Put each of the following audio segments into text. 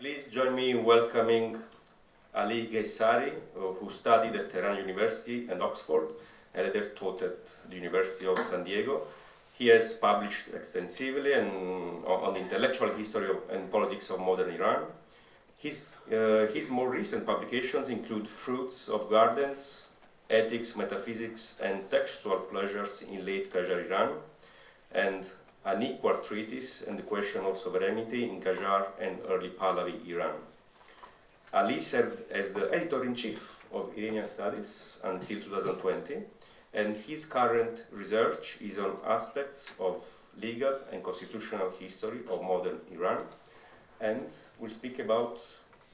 Please join me in welcoming Ali Gheissari, who studied at Tehran University and Oxford, and later taught at the University of San Diego. He has published extensively on the intellectual history and politics of modern Iran. His more recent publications include Fruits of Gardens, Ethics, Metaphysics, and Textual Pleasures in Late Qajar Iran, and An Equal Treatise and the Question of Sovereignty in Qajar and Early Pahlavi Iran. Ali served as the editor-in-chief of Iranian Studies until 2020, and his current research is on aspects of legal and constitutional history of modern Iran, and we'll speak about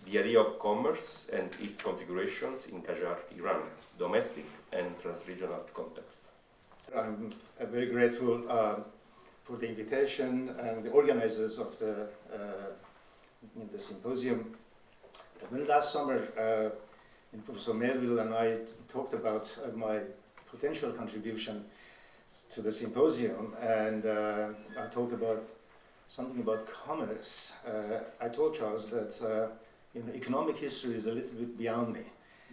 the idea of commerce and its configurations in Qajar, Iran, domestic and trans-regional context. I'm very grateful for the invitation and the organizers of the symposium. When last summer, Professor Melville and I talked about my potential contribution to the symposium, and I talked about something about commerce. I told Charles that economic history is a little bit beyond me.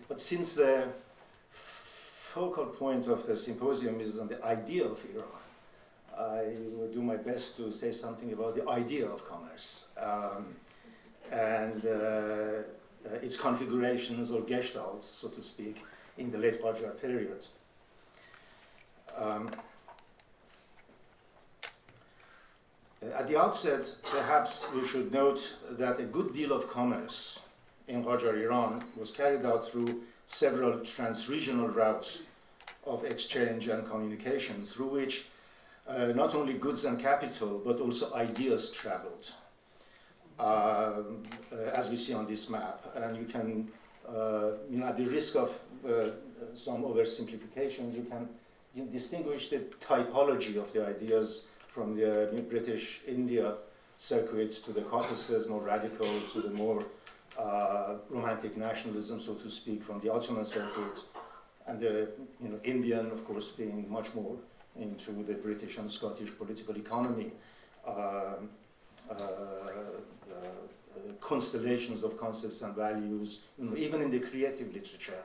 But since the focal point of the symposium is on the idea of Iran, I will do my best to say something about the idea of commerce and its configurations or gestalts, so to speak, in the late Qajar period. At the outset, perhaps we should note that a good deal of commerce in Qajar, Iran was carried out through several trans-regional routes of exchange and communication, through which not only goods and capital, but also ideas traveled, as we see on this map. And you can, at the risk of some oversimplification, you can distinguish the typology of the ideas from the British India circuit to the Caucasus, more radical, to the more romantic nationalism, so to speak, from the Ottoman circuit, and the Indian, of course, being much more into the British and Scottish political economy, constellations of concepts and values, even in the creative literature.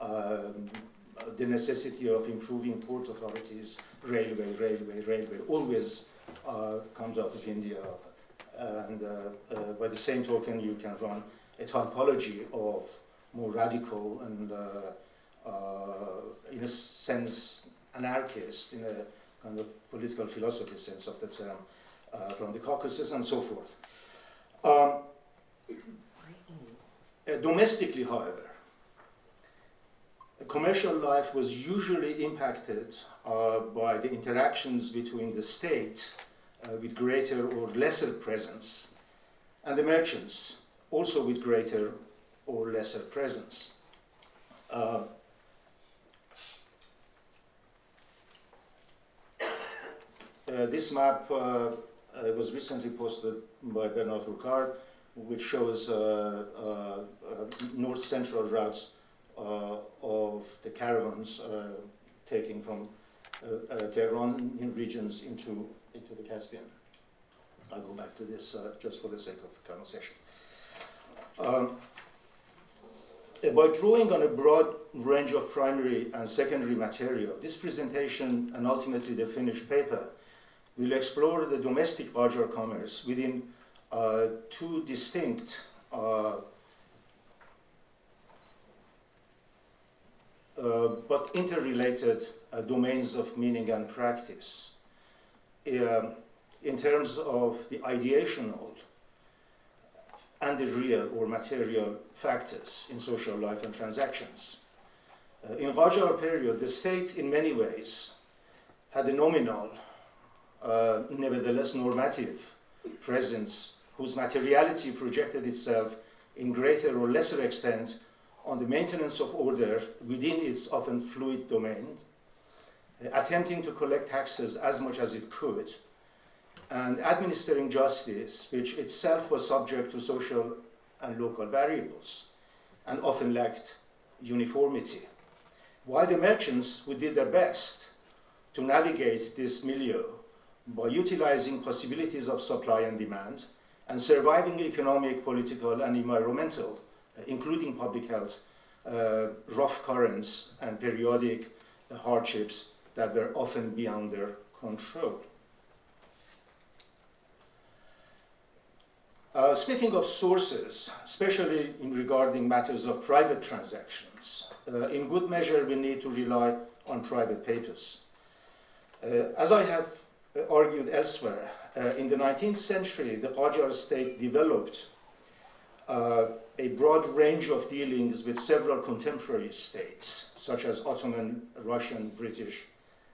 The necessity of improving port authorities, railway, always comes out of India. And by the same token, you can run a typology of more radical and, in a sense, anarchist, in a kind of political philosophy sense of the term, from the Caucasus and so forth. Domestically, however, commercial life was usually impacted by the interactions between the state with greater or lesser presence and the merchants, also with greater or lesser presence. This map was recently posted by Bernard Ricard, which shows north-central routes of the caravans taking from Tehran regions into the Caspian. I'll go back to this just for the sake of conversation. By drawing on a broad range of primary and secondary material, this presentation and ultimately the finished paper will explore the domestic Qajar commerce within two distinct but interrelated domains of meaning and practice in terms of the ideational and the real or material factors in social life and transactions. In Qajar period, the state in many ways had a nominal, nevertheless normative presence whose materiality projected itself in greater or lesser extent on the maintenance of order within its often fluid domain, attempting to collect taxes as much as it could, and administering justice, which itself was subject to social and local variables, and often lacked uniformity. While the merchants who did their best to navigate this milieu by utilizing possibilities of supply and demand and surviving economic, political, and environmental, including public health, rough currents and periodic hardships that were often beyond their control. Speaking of sources, especially in regarding matters of private transactions, in good measure we need to rely on private papers. As I have argued elsewhere, in the 19th century, the Qajar state developed a broad range of dealings with several contemporary states, such as Ottoman, Russian, British,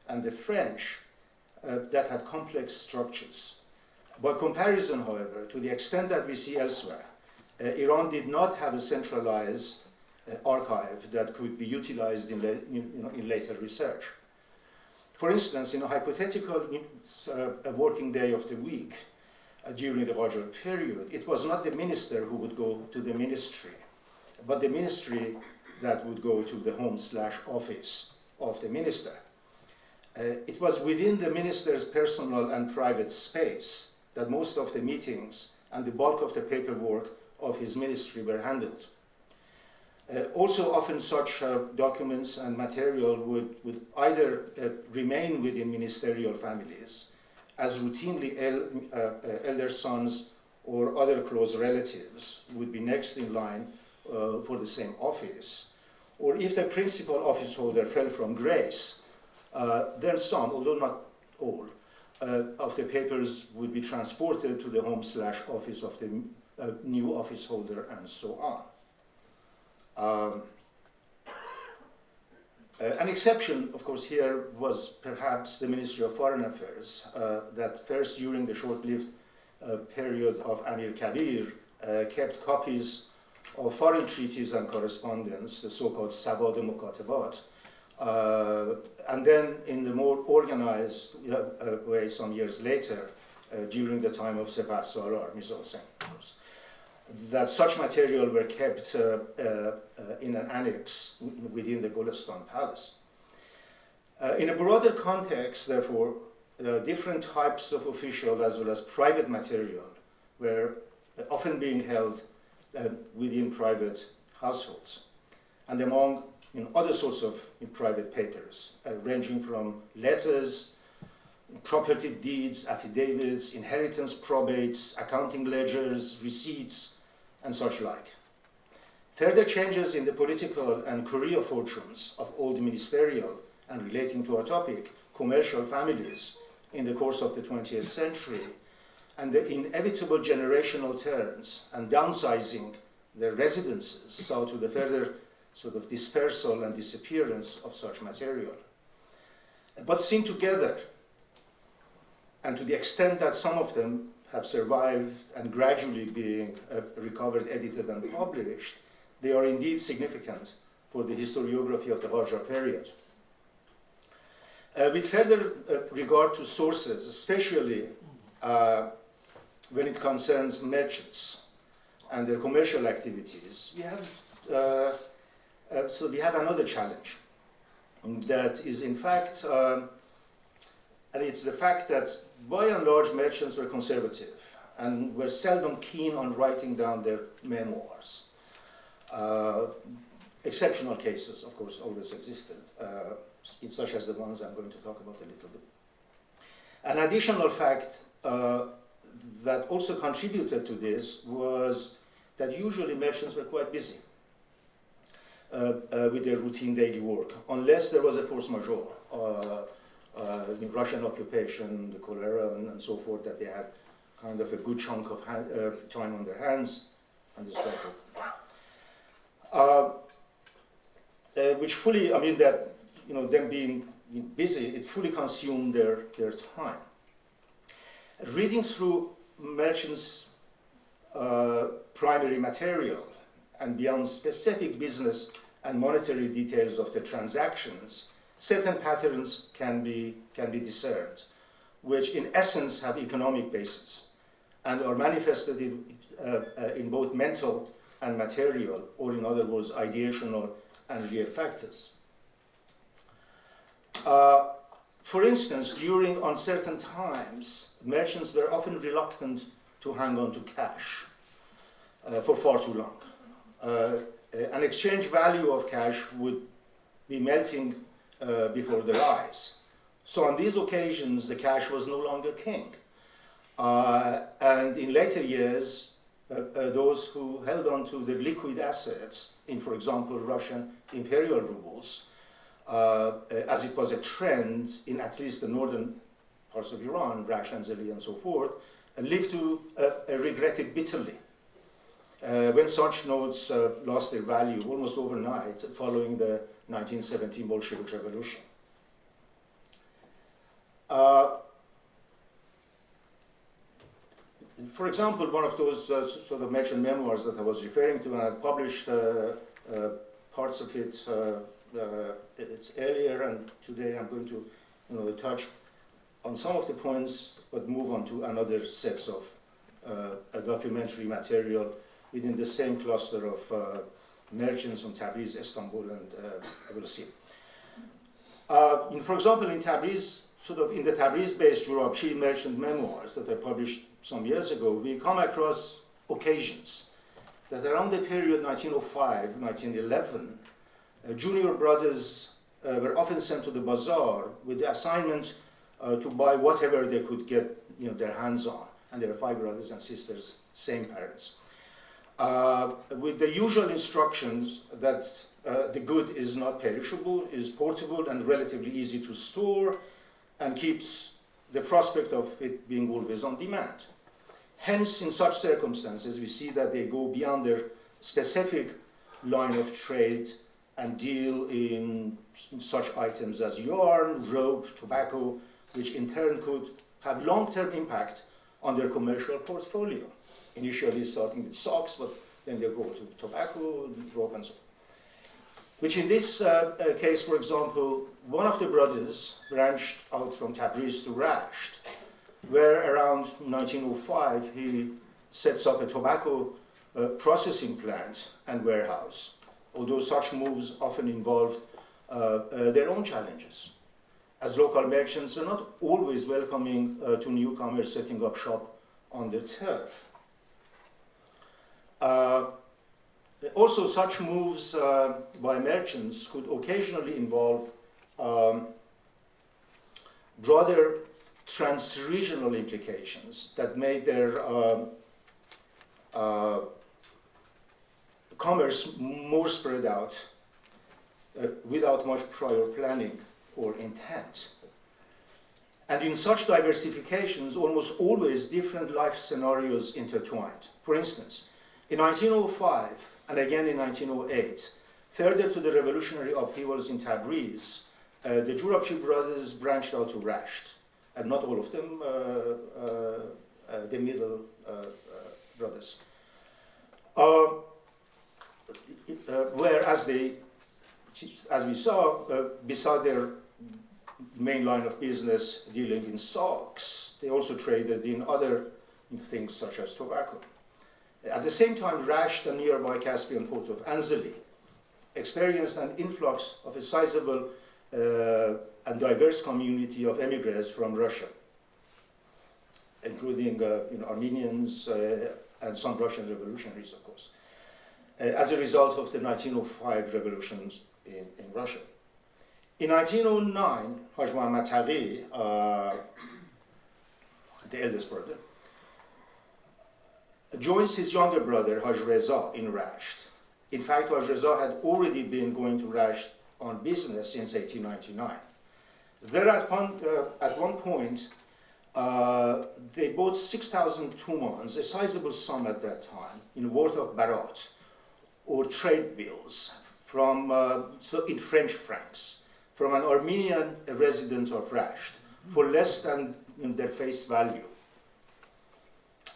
and the French, that had complex structures. By comparison, however, to the extent that we see elsewhere, Iran did not have a centralized archive that could be utilized in later research. For instance, in a hypothetical working day of the week during the Qajar period, it was not the minister who would go to the ministry, but the ministry that would go to the home/office of the minister. It was within the minister's personal and private space that most of the meetings and the bulk of the paperwork of his ministry were handled. Also, often such documents and material would either remain within ministerial families, as routinely elder sons or other close relatives would be next in line for the same office, or if the principal office holder fell from grace, then some, although not all, of the papers would be transported to the home/office of the new office holder, and so on. An exception, of course, here was perhaps the Ministry of Foreign Affairs, that first during the short-lived period of Amir Kabir kept copies of foreign treaties and correspondence, the so-called Sawad Mukatabat, and then in the more organized way some years later, during the time of Sepah Salar, Mirza Hossein, of course, that such material were kept in an annex within the Golestan Palace. In a broader context, therefore, different types of official as well as private material were often being held within private households, and among other sorts of private papers, ranging from letters, property deeds, affidavits, inheritance probates, accounting ledgers, receipts, and such like. Further changes in the political and career fortunes of old ministerial and relating to our topic, commercial families in the course of the 20th century, and the inevitable generational turns and downsizing their residences saw to the further sort of dispersal and disappearance of such material. But seen together, and to the extent that some of them have survived and gradually being recovered, edited, and published, they are indeed significant for the historiography of the Qajar period. With further regard to sources, especially when it concerns merchants and their commercial activities, we have so we have another challenge that is, in fact, and it's the fact that by and large merchants were conservative and were seldom keen on writing down their memoirs. Exceptional cases, of course, always existed, such as the ones I'm going to talk about a little bit. An additional fact that also contributed to this was that usually merchants were quite busy with their routine daily work, unless there was a force majeure, in Russian occupation, the cholera, and so forth, that they had kind of a good chunk of time on their hands, and so forth. Which fully, I mean, that, them being busy, it fully consumed their time. Reading through merchants' primary material and beyond specific business and monetary details of the transactions, certain patterns can be discerned, which in essence have economic basis and are manifested in both mental and material, or in other words, ideational and real factors. For instance, during uncertain times, merchants were often reluctant to hang on to cash for far too long. An exchange value of cash would be melting before their eyes. So on these occasions, the cash was no longer king. And in later years, those who held on to the liquid assets in, for example, Russian imperial rubles, as it was a trend in at least the northern parts of Iran, Rasht and Zeli and so forth, lived to regret it bitterly. When such notes lost their value almost overnight following the 1917 Bolshevik Revolution. For example, one of those sort of mentioned memoirs that I was referring to, and I published parts of it it's earlier, and today I'm going to touch on some of the points, but move on to another sets of documentary material within the same cluster of merchants from Tabriz, Istanbul, and I will see. For example, in Tabriz, sort of in the Tabriz-based Jurabchi merchant memoirs that I published some years ago, we come across occasions that around the period 1905, 1911, junior brothers were often sent to the bazaar with the assignment to buy whatever they could get their hands on. And there are 5 brothers and sisters, same parents. With the usual instructions that the good is not perishable, is portable and relatively easy to store, and keeps the prospect of it being always on demand. Hence, in such circumstances, we see that they go beyond their specific line of trade and deal in such items as yarn, rope, tobacco, which in turn could have long-term impact on their commercial portfolio. Initially starting with socks, but then they go to tobacco, rope, and so on. Which in this case, for example, one of the brothers branched out from Tabriz to Rasht, where around 1905 he sets up a tobacco processing plant and warehouse, although such moves often involved their own challenges, as local merchants were not always welcoming to newcomers setting up shop on their turf. Also, such moves by merchants could occasionally involve broader trans-regional implications that made their commerce more spread out without much prior planning or intent. And in such diversifications, almost always different life scenarios intertwined. For instance, in 1905, and again in 1908, further to the revolutionary upheavals in Tabriz, the Jurabchi brothers branched out to Rasht, and not all of them, the middle brothers. Where, as we saw, beside their main line of business dealing in socks, they also traded in other things such as tobacco. At the same time, Rasht, the nearby Caspian port of Anzali, experienced an influx of a sizable and diverse community of emigres from Russia, including Armenians and some Russian revolutionaries, of course, as a result of the 1905 revolutions in Russia. In 1909, Haj Muhammad Taqi, the eldest brother, joins his younger brother, Haj Reza, in Rasht. In fact, Haj Reza had already been going to Rasht on business since 1899. There, at one point, they bought 6,000 tumans, a sizable sum at that time, in worth of barat, or trade bills, in French francs, from an Armenian resident of Rasht, for less than their face value.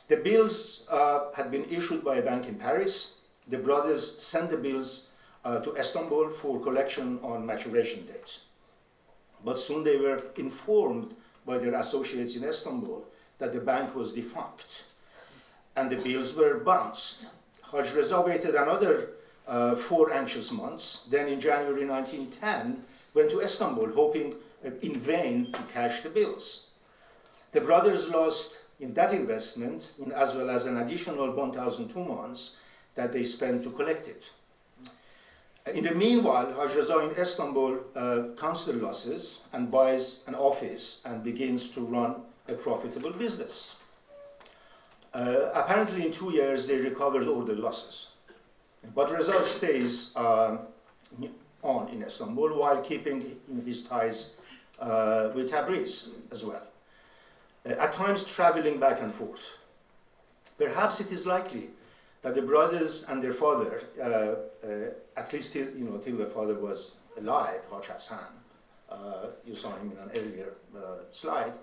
The bills had been issued by a bank in Paris. The brothers sent the bills to Istanbul for collection on maturation dates. But soon they were informed by their associates in Istanbul that the bank was defunct, and the bills were bounced. Haj Reza waited another 4 anxious months. Then in January 1910, went to Istanbul, hoping in vain to cash the bills. The brothers lost in that investment, as well as an additional 1,002 months that they spent to collect it. In the meanwhile, Haj Reza in Istanbul counts the losses and buys an office and begins to run a profitable business. Apparently in 2 years they recovered all the losses. But Reza stays on in Istanbul while keeping his ties with Tabriz as well. At times traveling back and forth. Perhaps it is likely that the brothers and their father, at least till, till the father was alive, Haj Hassan, you saw him in an earlier slide,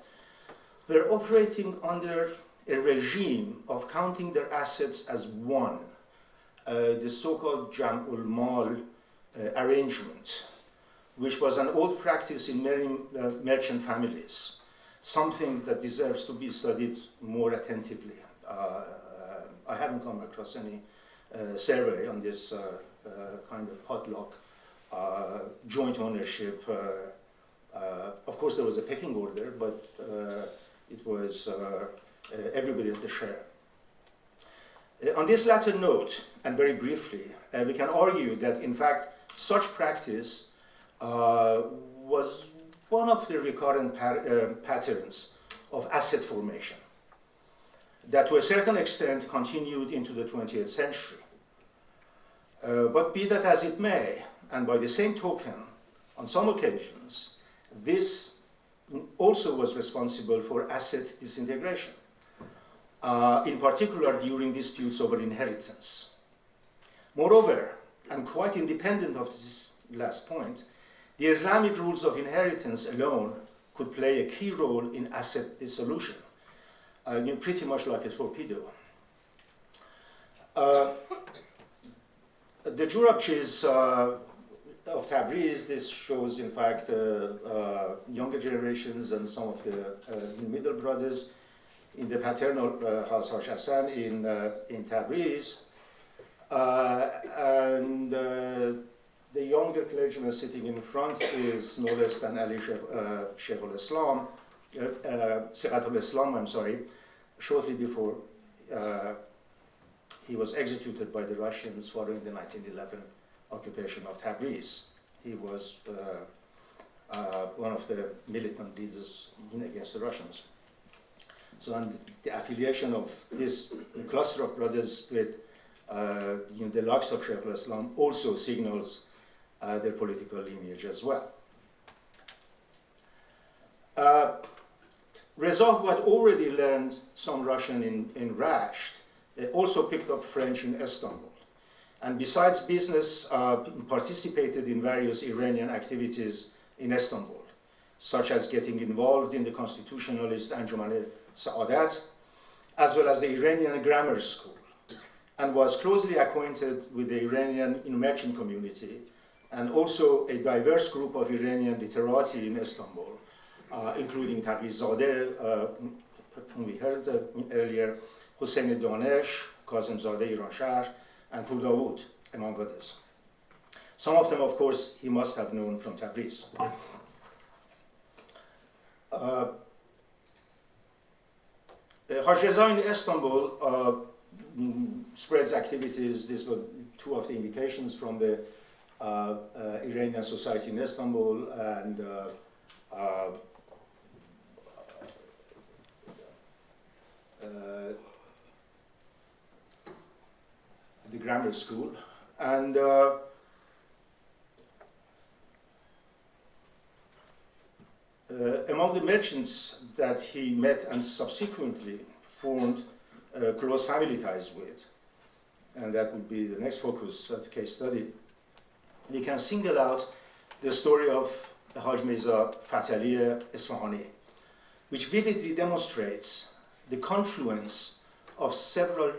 were operating under a regime of counting their assets as one, the so-called Jam'ul Mal arrangement, which was an old practice in many merchant families, something that deserves to be studied more attentively. I haven't come across any survey on this kind of potluck joint ownership. Of course, there was a pecking order, but it was everybody had a share. On this latter note, and very briefly, we can argue that, in fact, such practice was one of the recurrent patterns of asset formation that to a certain extent continued into the 20th century. But be that as it may, and by the same token, on some occasions, this also was responsible for asset disintegration, in particular during disputes over inheritance. Moreover, and quite independent of this last point, the Islamic rules of inheritance alone could play a key role in asset dissolution, pretty much like a torpedo. The Jurabchis of Tabriz, this shows, in fact, younger generations and some of the middle brothers in the paternal house Haj Hassan in Tabriz. And the younger clergyman sitting in front is no less than Ali Sheikh al-Islam, Siqat al-Islam, I'm sorry, shortly before he was executed by the Russians following the 1911 occupation of Tabriz. He was one of the militant leaders against the Russians. So and the affiliation of this cluster of brothers with the likes of Sheikh al-Islam also signals their political lineage as well. Reza, who had already learned some Russian in Rasht, also picked up French in Istanbul. And besides business, participated in various Iranian activities in Istanbul, such as getting involved in the constitutionalist Anjuman Saadat, as well as the Iranian grammar school, and was closely acquainted with the Iranian merchant community, and also a diverse group of Iranian literati in Istanbul, including Taqiyzadeh, whom we heard earlier, Hussein Danesh, Kazemzadeh Iranshahr, and Pur Dawood, among others. Some of them, of course, he must have known from Tabriz. Haj Reza in Istanbul spreads activities. These were two of the invitations from the Iranian society in Istanbul and the grammar school. And among the merchants that he met and subsequently formed close family ties with, and that would be the next focus of the case study, we can single out the story of Haj Mirza Fatali Isfahani, which vividly demonstrates the confluence of several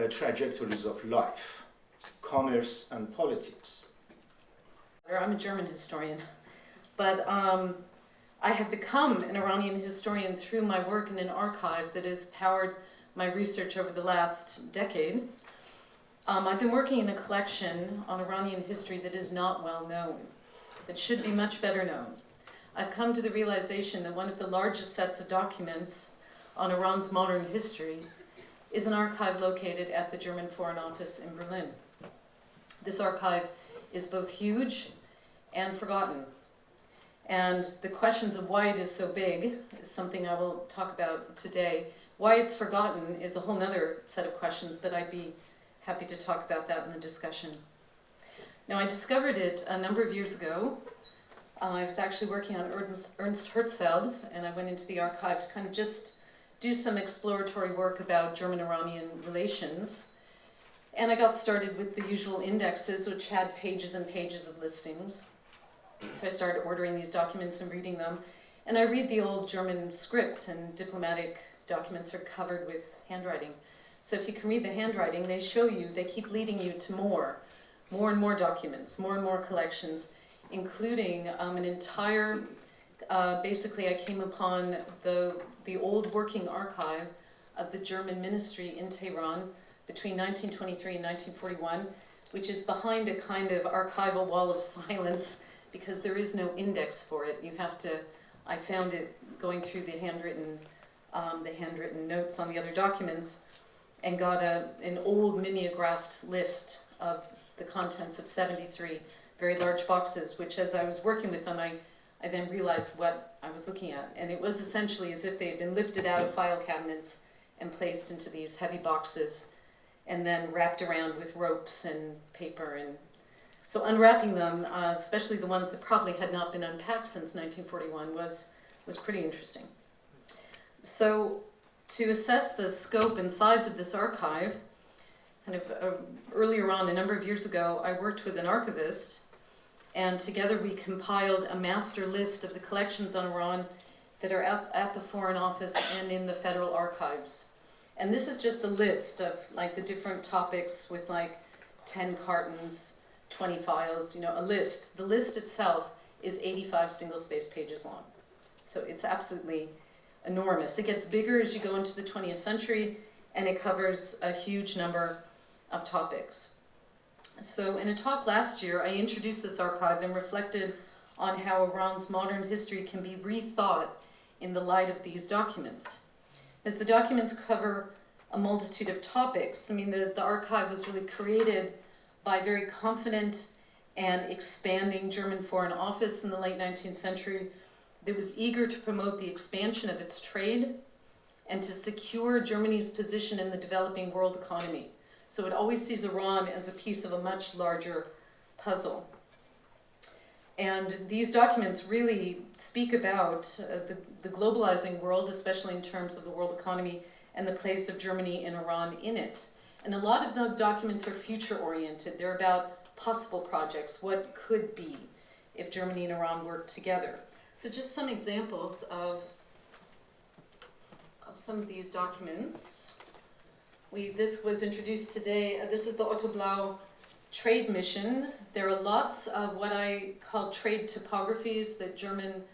trajectories of life, commerce and politics. I'm a German historian, but I have become an Iranian historian through my work in an archive that has powered my research over the last decade. I've been working in a collection on Iranian history that is not well known, that should be much better known. I've come to the realization that one of the largest sets of documents on Iran's modern history is an archive located at the German Foreign Office in Berlin. This archive is both huge and forgotten. And the questions of why it is so big is something I will talk about today. Why it's forgotten is a whole other set of questions, but I'd be happy to talk about that in the discussion. Now, I discovered it a number of years ago. I was actually working on Ernst Herzfeld, and I went into the archive to kind of just do some exploratory work about German-Iranian relations. And I got started with the usual indexes, which had pages and pages of listings. So I started ordering these documents and reading them. And I read the old German script, and diplomatic documents are covered with handwriting. So if you can read the handwriting, they show you, they keep leading you to more and more documents, more and more collections, including an entire, basically I came upon the old working archive of the German ministry in Tehran between 1923 and 1941, which is behind a kind of archival wall of silence because there is no index for it. You have to, I found it going through the handwritten notes on the other documents and got an old mimeographed list of the contents of 73 very large boxes, which as I was working with them, I then realized what I was looking at. And it was essentially as if they had been lifted out of file cabinets and placed into these heavy boxes and then wrapped around with ropes and paper. And so unwrapping them, especially the ones that probably had not been unpacked since 1941, was pretty interesting. So to assess the scope and size of this archive, kind of earlier on, a number of years ago, I worked with an archivist, and together we compiled a master list of the collections on Iran that are at the Foreign Office and in the federal archives. And this is just a list of like the different topics with like 10 cartons, 20 files, you know, a list. The list itself is 85 single-spaced pages long. So it's absolutely enormous. It gets bigger as you go into the 20th century, and it covers a huge number of topics. So in a talk last year, I introduced this archive and reflected on how Iran's modern history can be rethought in the light of these documents. As the documents cover a multitude of topics, I mean, the archive was really created by a very confident and expanding German Foreign Office in the late 19th century that was eager to promote the expansion of its trade and to secure Germany's position in the developing world economy. So it always sees Iran as a piece of a much larger puzzle. And these documents really speak about the globalizing world, especially in terms of the world economy and the place of Germany and Iran in it. And a lot of the documents are future-oriented. They're about possible projects, what could be if Germany and Iran worked together. So just some examples of some of these documents. This was introduced today. This is the Otto Blau trade mission. There are lots of what I call trade topographies that German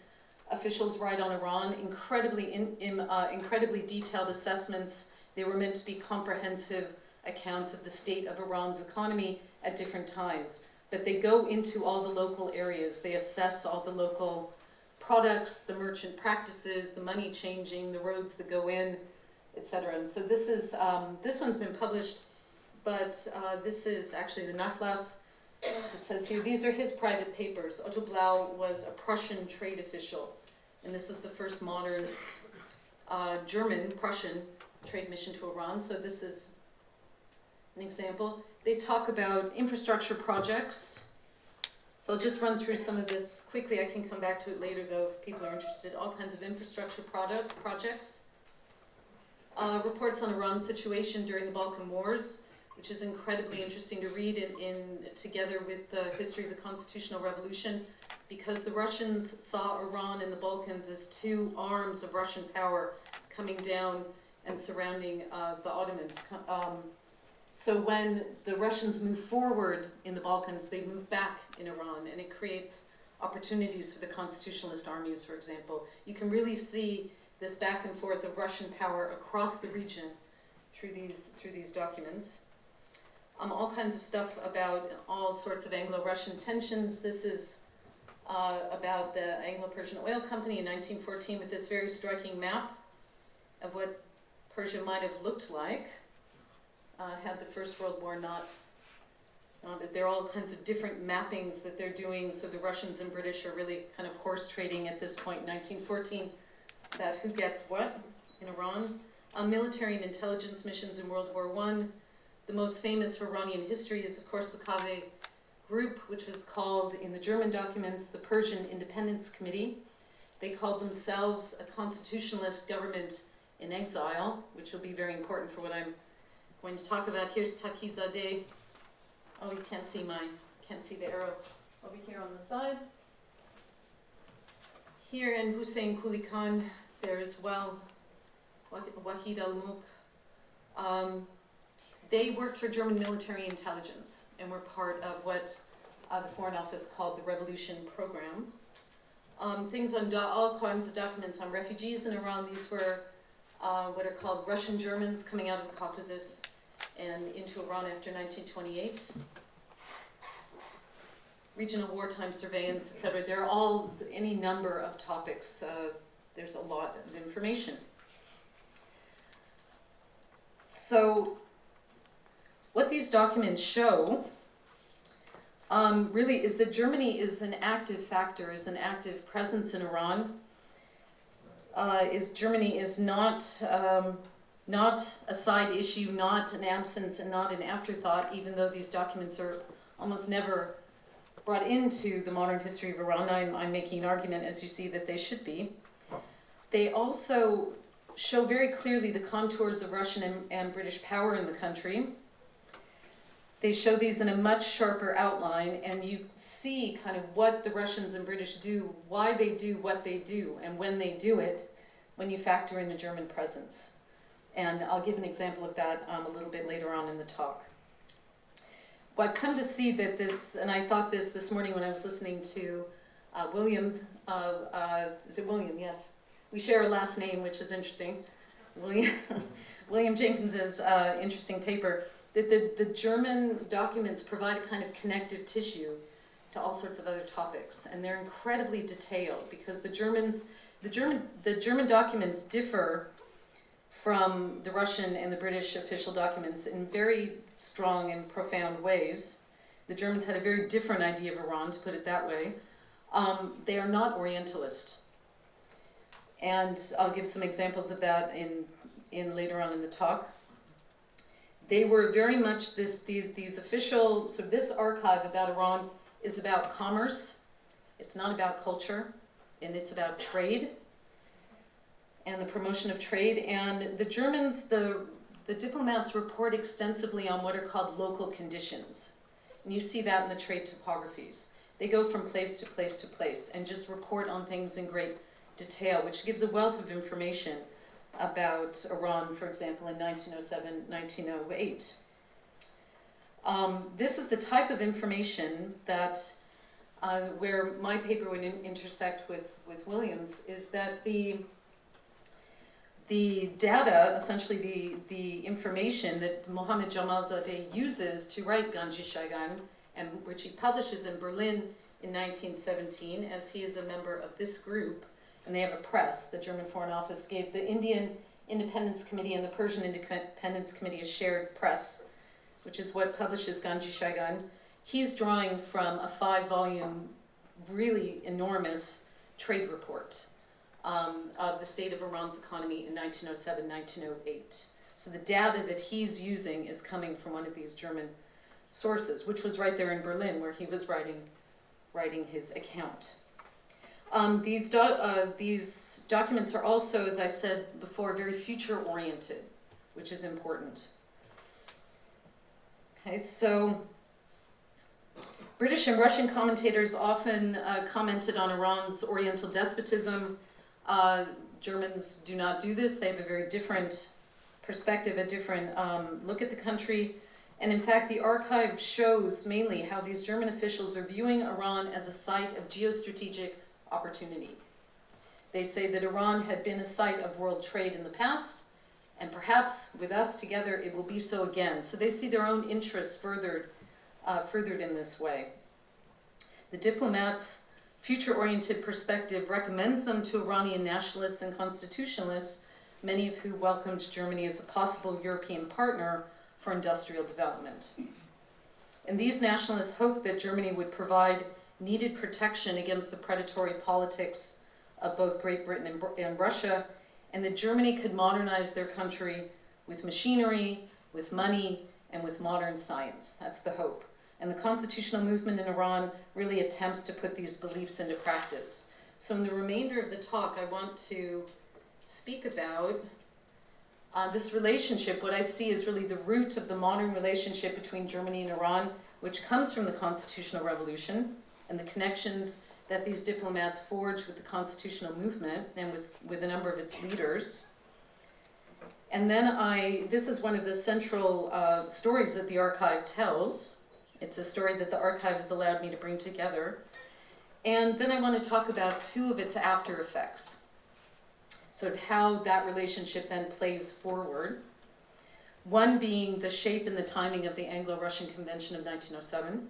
officials write on Iran, incredibly detailed assessments. They were meant to be comprehensive accounts of the state of Iran's economy at different times. But they go into all the local areas. They assess all the local products, the merchant practices, the money changing, the roads that go in, etc. And so this is this one's been published, but this is actually the Nachlass. It says here, these are his private papers. Otto Blau was a Prussian trade official, and this was the first modern German-Prussian trade mission to Iran. So this is an example. They talk about infrastructure projects. So I'll just run through some of this quickly. I can come back to it later, though, if people are interested. All kinds of infrastructure projects. Reports on Iran's situation during the Balkan Wars, which is incredibly interesting to read together with the history of the Constitutional Revolution, because the Russians saw Iran and the Balkans as two arms of Russian power coming down and surrounding the Ottomans. So when the Russians move forward in the Balkans, they move back in Iran, and it creates opportunities for the constitutionalist armies, for example. You can really see this back and forth of Russian power across the region through these documents. All kinds of stuff about all sorts of Anglo-Russian tensions. This is about the Anglo-Persian Oil Company in 1914 with this very striking map of what Persia might have looked like had the First World War not, there are all kinds of different mappings that they're doing, so the Russians and British are really kind of horse trading at this point in 1914 about who gets what in Iran. Military and intelligence missions in World War I. The most famous for Iranian history is, of course, the Kaveh group, which was called, in the German documents, the Persian Independence Committee. They called themselves a constitutionalist government in exile, which will be very important for what I'm going to talk about. Here's Taqizadeh. Oh, you can't see the arrow over here on the side. Here in Hussein Quli Khan, there as well, Wahid al-Mulk. They worked for German military intelligence and were part of what the Foreign Office called the Revolution Program. Things on all kinds of documents on refugees in Iran. These were what are called Russian Germans coming out of the Caucasus and into Iran after 1928. Regional wartime surveillance, etc. There are all any number of topics. There's a lot of information. So what these documents show really is that Germany is an active factor, is an active presence in Iran. Germany is not a side issue, not an absence, and not an afterthought, even though these documents are almost never brought into the modern history of Iran. I'm making an argument, as you see, that they should be. They also show very clearly the contours of Russian and British power in the country. They show these in a much sharper outline, and you see kind of what the Russians and British do, why they do what they do, and when they do it, when you factor in the German presence. And I'll give an example of that a little bit later on in the talk. Well, I've come to see that this, and I thought this morning when I was listening to William, is it William? Yes. We share a last name, which is interesting. William Jenkins's interesting paper, that the German documents provide a kind of connective tissue to all sorts of other topics, and they're incredibly detailed because the German documents differ from the Russian and the British official documents in very strong and profound ways. The Germans had a very different idea of Iran, to put it that way. They are not Orientalist. And I'll give some examples of that in later on in the talk. They were very much these official, so this archive about Iran is about commerce. It's not about culture, and it's about trade and the promotion of trade. And the Germans, the diplomats report extensively on what are called local conditions. And you see that in the trade topographies. They go from place to place to place and just report on things in great detail, which gives a wealth of information about Iran, for example, in 1907, 1908. This is the type of information that, where my paper would intersect with Williams, is that the data, essentially the information that Mohammad Jamalzadeh uses to write Ganji Shaigan, and which he publishes in Berlin in 1917, as he is a member of this group, and they have a press. The German Foreign Office gave the Indian Independence Committee and the Persian Independence Committee a shared press, which is what publishes Ganji Shaigan. He's drawing from a 5-volume, really enormous trade report of the state of Iran's economy in 1907, 1908. So the data that he's using is coming from one of these German sources, which was right there in Berlin, where he was writing his account. These documents are also, as I said before, very future-oriented, which is important. Okay, so British and Russian commentators often commented on Iran's Oriental despotism. Germans do not do this. They have a very different perspective, a different look at the country. And in fact, the archive shows mainly how these German officials are viewing Iran as a site of geostrategic opportunity. They say that Iran had been a site of world trade in the past, and perhaps with us together it will be so again. So they see their own interests furthered in this way. The diplomats' future-oriented perspective recommends them to Iranian nationalists and constitutionalists many of who welcomed Germany as a possible European partner for industrial development. And these nationalists hoped that Germany would provide needed protection against the predatory politics of both Great Britain and Russia, and that Germany could modernize their country with machinery, with money, and with modern science. That's the hope. And the constitutional movement in Iran really attempts to put these beliefs into practice. So in the remainder of the talk, I want to speak about this relationship. What I see is really the root of the modern relationship between Germany and Iran, which comes from the Constitutional Revolution and the connections that these diplomats forged with the constitutional movement and with a number of its leaders. And then this is one of the central stories that the archive tells. It's a story that the archive has allowed me to bring together. And then I want to talk about two of its after effects. So how that relationship then plays forward. One being the shape and the timing of the Anglo-Russian Convention of 1907.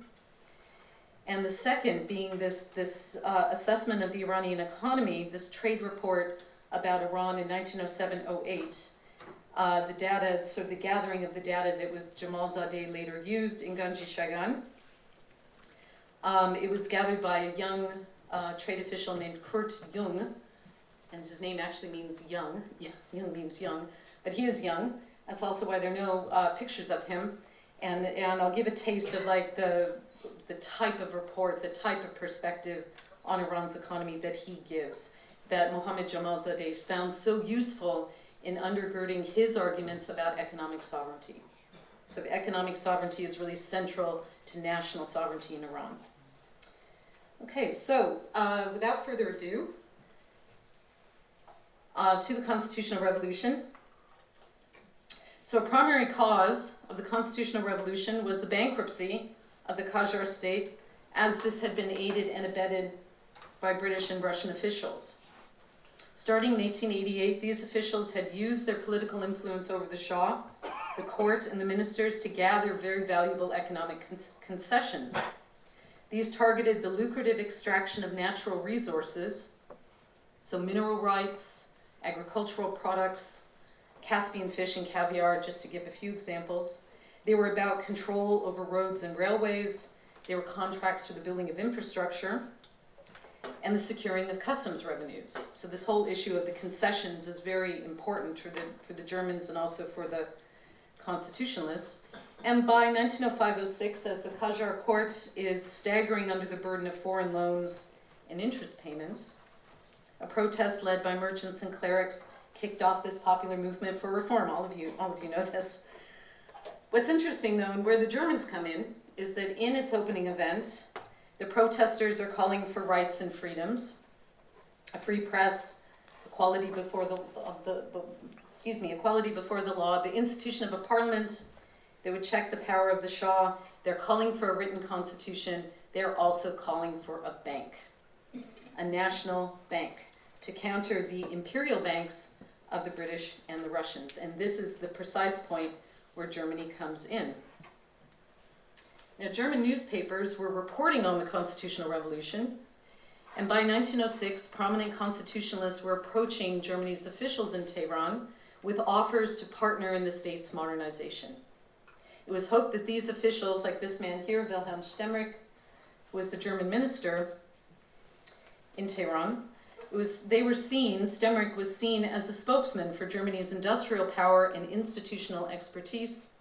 And the second being this assessment of the Iranian economy, this trade report about Iran in 1907-08. The data, sort of the gathering of the data that was Jamalzadeh later used in Ganji Shagan. It was gathered by a young trade official named Kurt Jung, and his name actually means young. Jung means young, but he is young. That's also why there are no pictures of him. And I'll give a taste of like the type of report, the type of perspective on Iran's economy that he gives, that Mohammad Jamalzadeh found so useful in undergirding his arguments about economic sovereignty. So economic sovereignty is really central to national sovereignty in Iran. Okay, so without further ado, to the Constitutional Revolution. So a primary cause of the Constitutional Revolution was the bankruptcy of the Qajar state, as this had been aided and abetted by British and Russian officials. Starting in 1888, these officials had used their political influence over the Shah, the court, and the ministers to gather very valuable economic concessions. These targeted the lucrative extraction of natural resources, so mineral rights, agricultural products, Caspian fish and caviar, just to give a few examples. They were about control over roads and railways. They were contracts for the building of infrastructure and the securing of customs revenues. So this whole issue of the concessions is very important for the Germans and also for the constitutionalists. And by 1905-06, as the Qajar court is staggering under the burden of foreign loans and interest payments, a protest led by merchants and clerics kicked off this popular movement for reform. All of you know this. What's interesting, though, and where the Germans come in, is that in its opening event, the protesters are calling for rights and freedoms, a free press, equality before the law, the institution of a parliament that would check the power of the Shah. They're calling for a written constitution. They're also calling for a bank, a national bank, to counter the imperial banks of the British and the Russians. And this is the precise point where Germany comes in. Now, German newspapers were reporting on the Constitutional Revolution, and by 1906, prominent constitutionalists were approaching Germany's officials in Tehran with offers to partner in the state's modernization. It was hoped that these officials, like this man here, Wilhelm Stemmerich, who was the German minister in Tehran, Stemmerich was seen as a spokesman for Germany's industrial power and institutional expertise,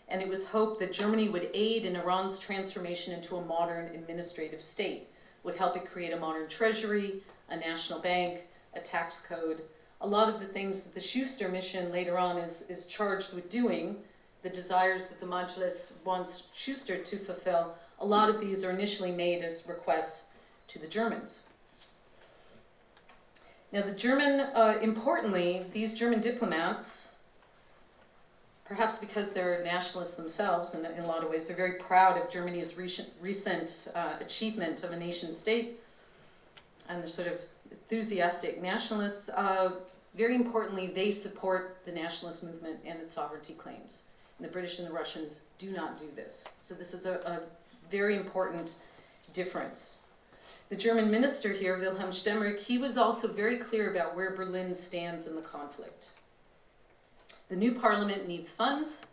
and it was hoped that Germany would aid in Iran's transformation into a modern administrative state, would help it create a modern treasury, a national bank, a tax code, a lot of the things that the Schuster mission later on is charged with doing, the desires that the Majlis wants Schuster to fulfill. A lot of these are initially made as requests to the Germans. Now importantly, these German diplomats, perhaps because they're nationalists themselves in a lot of ways, they're very proud of Germany's recent achievement of a nation state, and they're sort of enthusiastic nationalists. Very importantly, they support the nationalist movement and its sovereignty claims. And the British and the Russians do not do this. So this is a very important difference. The German minister here, Wilhelm Stemmerich, he was also very clear about where Berlin stands in the conflict. The new parliament needs funds.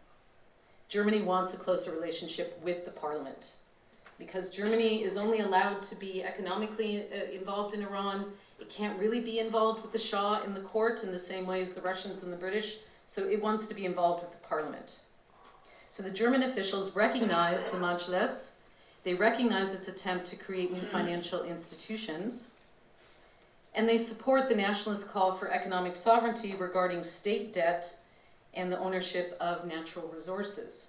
Germany wants a closer relationship with the parliament. Because Germany is only allowed to be economically involved in Iran, it can't really be involved with the Shah in the court in the same way as the Russians and the British, so it wants to be involved with the parliament. So the German officials recognize the Majlis, they recognize its attempt to create new financial institutions, and they support the nationalist call for economic sovereignty regarding state debt and the ownership of natural resources.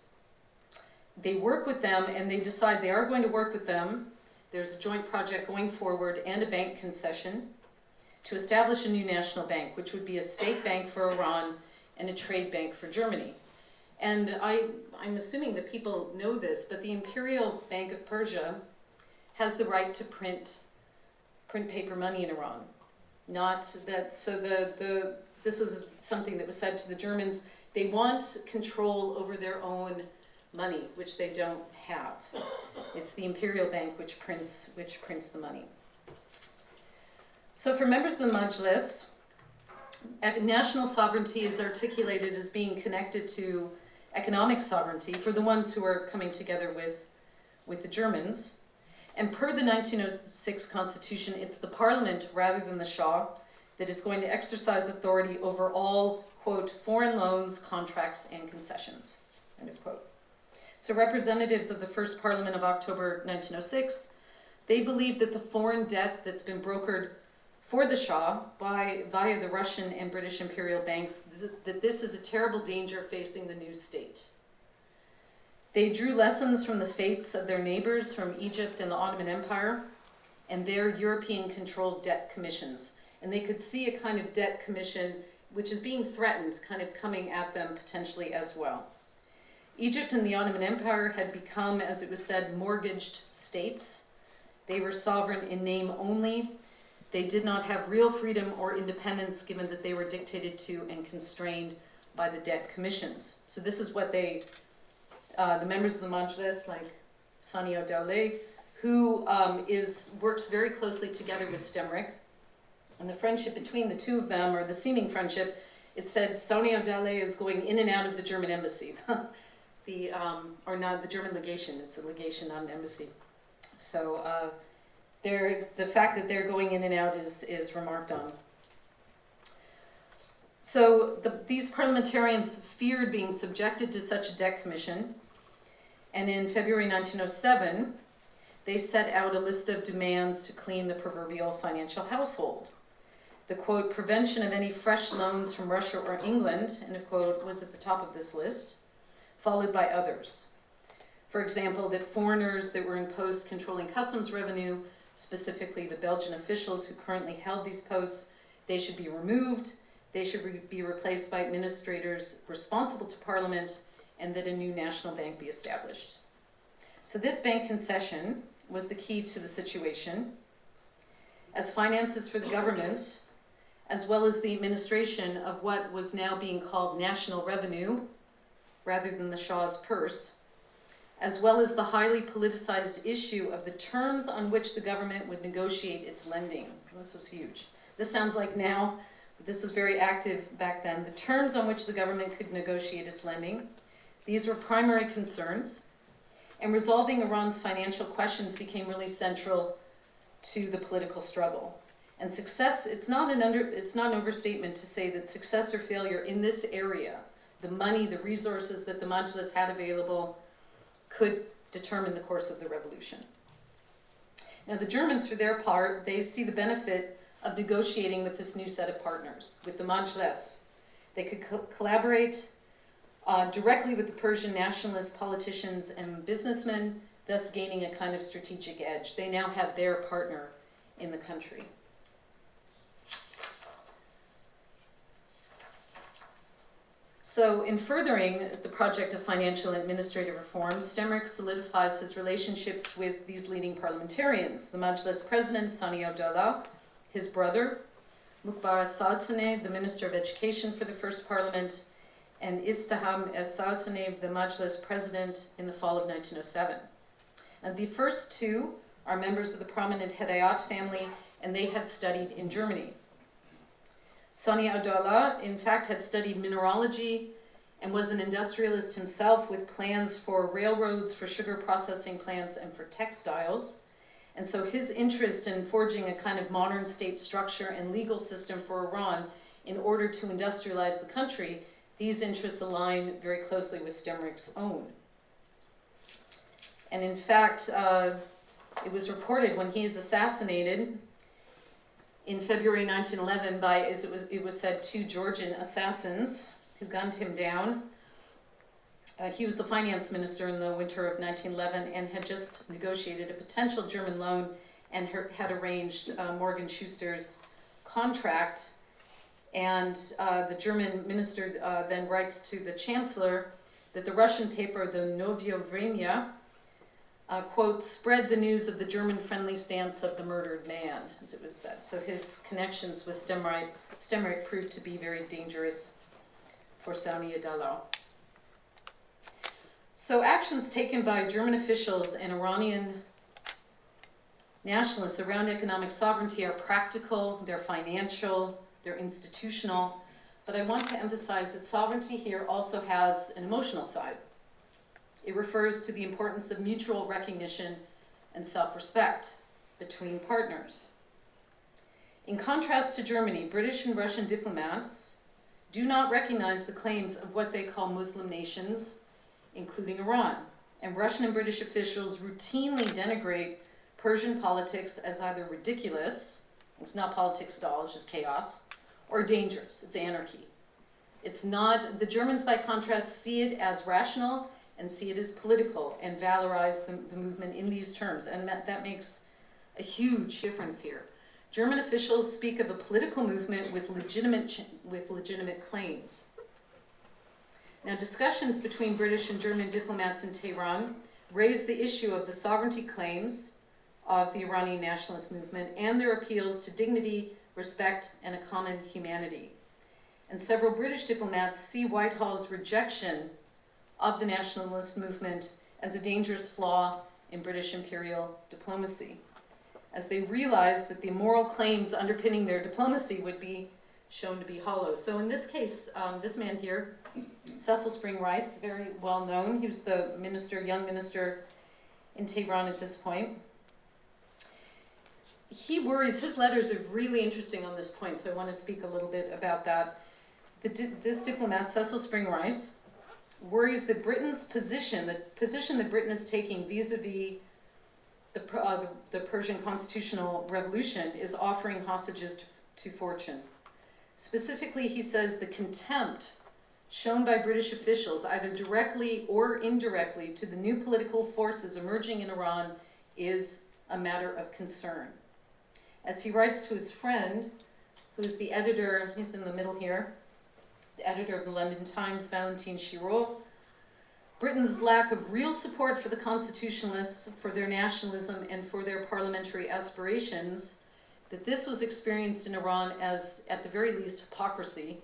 They work with them, and they decide they are going to work with them. There's a joint project going forward and a bank concession to establish a new national bank, which would be a state bank for Iran and a trade bank for Germany. And I'm assuming that people know this, but the Imperial Bank of Persia has the right to print paper money in Iran. Not that, so this was something that was said to the Germans. They want control over their own money, which they don't have. It's the Imperial Bank which prints the money. So for members of the Majlis, national sovereignty is articulated as being connected to economic sovereignty for the ones who are coming together with the Germans. And per the 1906 Constitution, it's the parliament rather than the Shah that is going to exercise authority over all, quote, foreign loans, contracts, and concessions, end of quote. So representatives of the first parliament of October 1906, they believe that the foreign debt that's been brokered for the Shah via the Russian and British imperial banks, that this is a terrible danger facing the new state. They drew lessons from the fates of their neighbors from Egypt and the Ottoman Empire and their European-controlled debt commissions. And they could see a kind of debt commission which is being threatened, kind of coming at them potentially as well. Egypt and the Ottoman Empire had become, as it was said, mortgaged states. They were sovereign in name only. They did not have real freedom or independence given that they were dictated to and constrained by the debt commissions. So this is what the members of the Majlis, like Sani O'Dowleh, who works very closely together with Stemrick. And the friendship between the two of them, or the seeming friendship, it said Sani O'Dowleh is going in and out of the German embassy. Or not the German legation, it's a legation, not an embassy. So the fact that they're going in and out is remarked on. So these parliamentarians feared being subjected to such a debt commission, and in February 1907, they set out a list of demands to clean the proverbial financial household. The, quote, prevention of any fresh loans from Russia or England, end of quote, was at the top of this list, followed by others. For example, that foreigners that were in posts controlling customs revenue, specifically the Belgian officials who currently held these posts, they should be removed, they should be replaced by administrators responsible to Parliament, and that a new national bank be established. So this bank concession was the key to the situation, as finances for the government, as well as the administration of what was now being called national revenue, rather than the Shah's purse, as well as the highly politicized issue of the terms on which the government would negotiate its lending. This was huge. This sounds like now, but this was very active back then. The terms on which the government could negotiate its lending, these were primary concerns, and resolving Iran's financial questions became really central to the political struggle. And success, it's not an overstatement to say that success or failure in this area, the money, the resources that the Majlis had available, could determine the course of the revolution. Now the Germans, for their part, they see the benefit of negotiating with this new set of partners, with the Majlis. They could collaborate directly with the Persian nationalist politicians and businessmen, thus gaining a kind of strategic edge. They now had their partner in the country. So in furthering the project of financial and administrative reform, Stemrick solidifies his relationships with these leading parliamentarians, the Majlis President, Sani O'Dowleh, his brother, Mukhbar Saltaneh, the Minister of Education for the First Parliament, and Istiham Saltaneh, the Majlis President in the fall of 1907. And the first two are members of the prominent Hedayat family, and they had studied in Germany. Sani O'Dowleh, in fact, had studied mineralogy and was an industrialist himself with plans for railroads, for sugar processing plants, and for textiles. And so his interest in forging a kind of modern state structure and legal system for Iran in order to industrialize the country, these interests align very closely with Stemrich's own. And in fact, it was reported when he is assassinated in February 1911 by, as it was said, 2 Georgian assassins who gunned him down. He was the finance minister in the winter of 1911 and had just negotiated a potential German loan and had arranged Morgan Schuster's contract. And the German minister then writes to the chancellor that the Russian paper, the Novye Vremya, quote, spread the news of the German-friendly stance of the murdered man, as it was said. So his connections with Stemrich proved to be very dangerous for Sauniya Dalal. So actions taken by German officials and Iranian nationalists around economic sovereignty are practical, they're financial, they're institutional, but I want to emphasize that sovereignty here also has an emotional side. It refers to the importance of mutual recognition and self-respect between partners. In contrast to Germany, British and Russian diplomats do not recognize the claims of what they call Muslim nations, including Iran. And Russian and British officials routinely denigrate Persian politics as either ridiculous, it's not politics at all, it's just chaos, or dangerous, it's anarchy. It's not, the Germans by contrast see it as rational and see it as political and valorize the movement in these terms. And that makes a huge difference here. German officials speak of a political movement with legitimate claims. Now, discussions between British and German diplomats in Tehran raise the issue of the sovereignty claims of the Iranian nationalist movement and their appeals to dignity, respect, and a common humanity. And several British diplomats see Whitehall's rejection of the nationalist movement as a dangerous flaw in British imperial diplomacy, as they realized that the moral claims underpinning their diplomacy would be shown to be hollow. So in this case, this man here, Cecil Spring Rice, very well known, he was the minister, young minister in Tehran at this point. He worries, his letters are really interesting on this point, so I want to speak a little bit about that. This diplomat, Cecil Spring Rice, worries that Britain's position, the position that Britain is taking vis-a-vis the Persian constitutional revolution, is offering hostages to fortune. Specifically, he says the contempt shown by British officials, either directly or indirectly, to the new political forces emerging in Iran is a matter of concern. As he writes to his friend, who's the editor, he's in the middle here, the editor of the London Times, Valentine Chirault, Britain's lack of real support for the constitutionalists, for their nationalism, and for their parliamentary aspirations, that this was experienced in Iran as, at the very least, hypocrisy,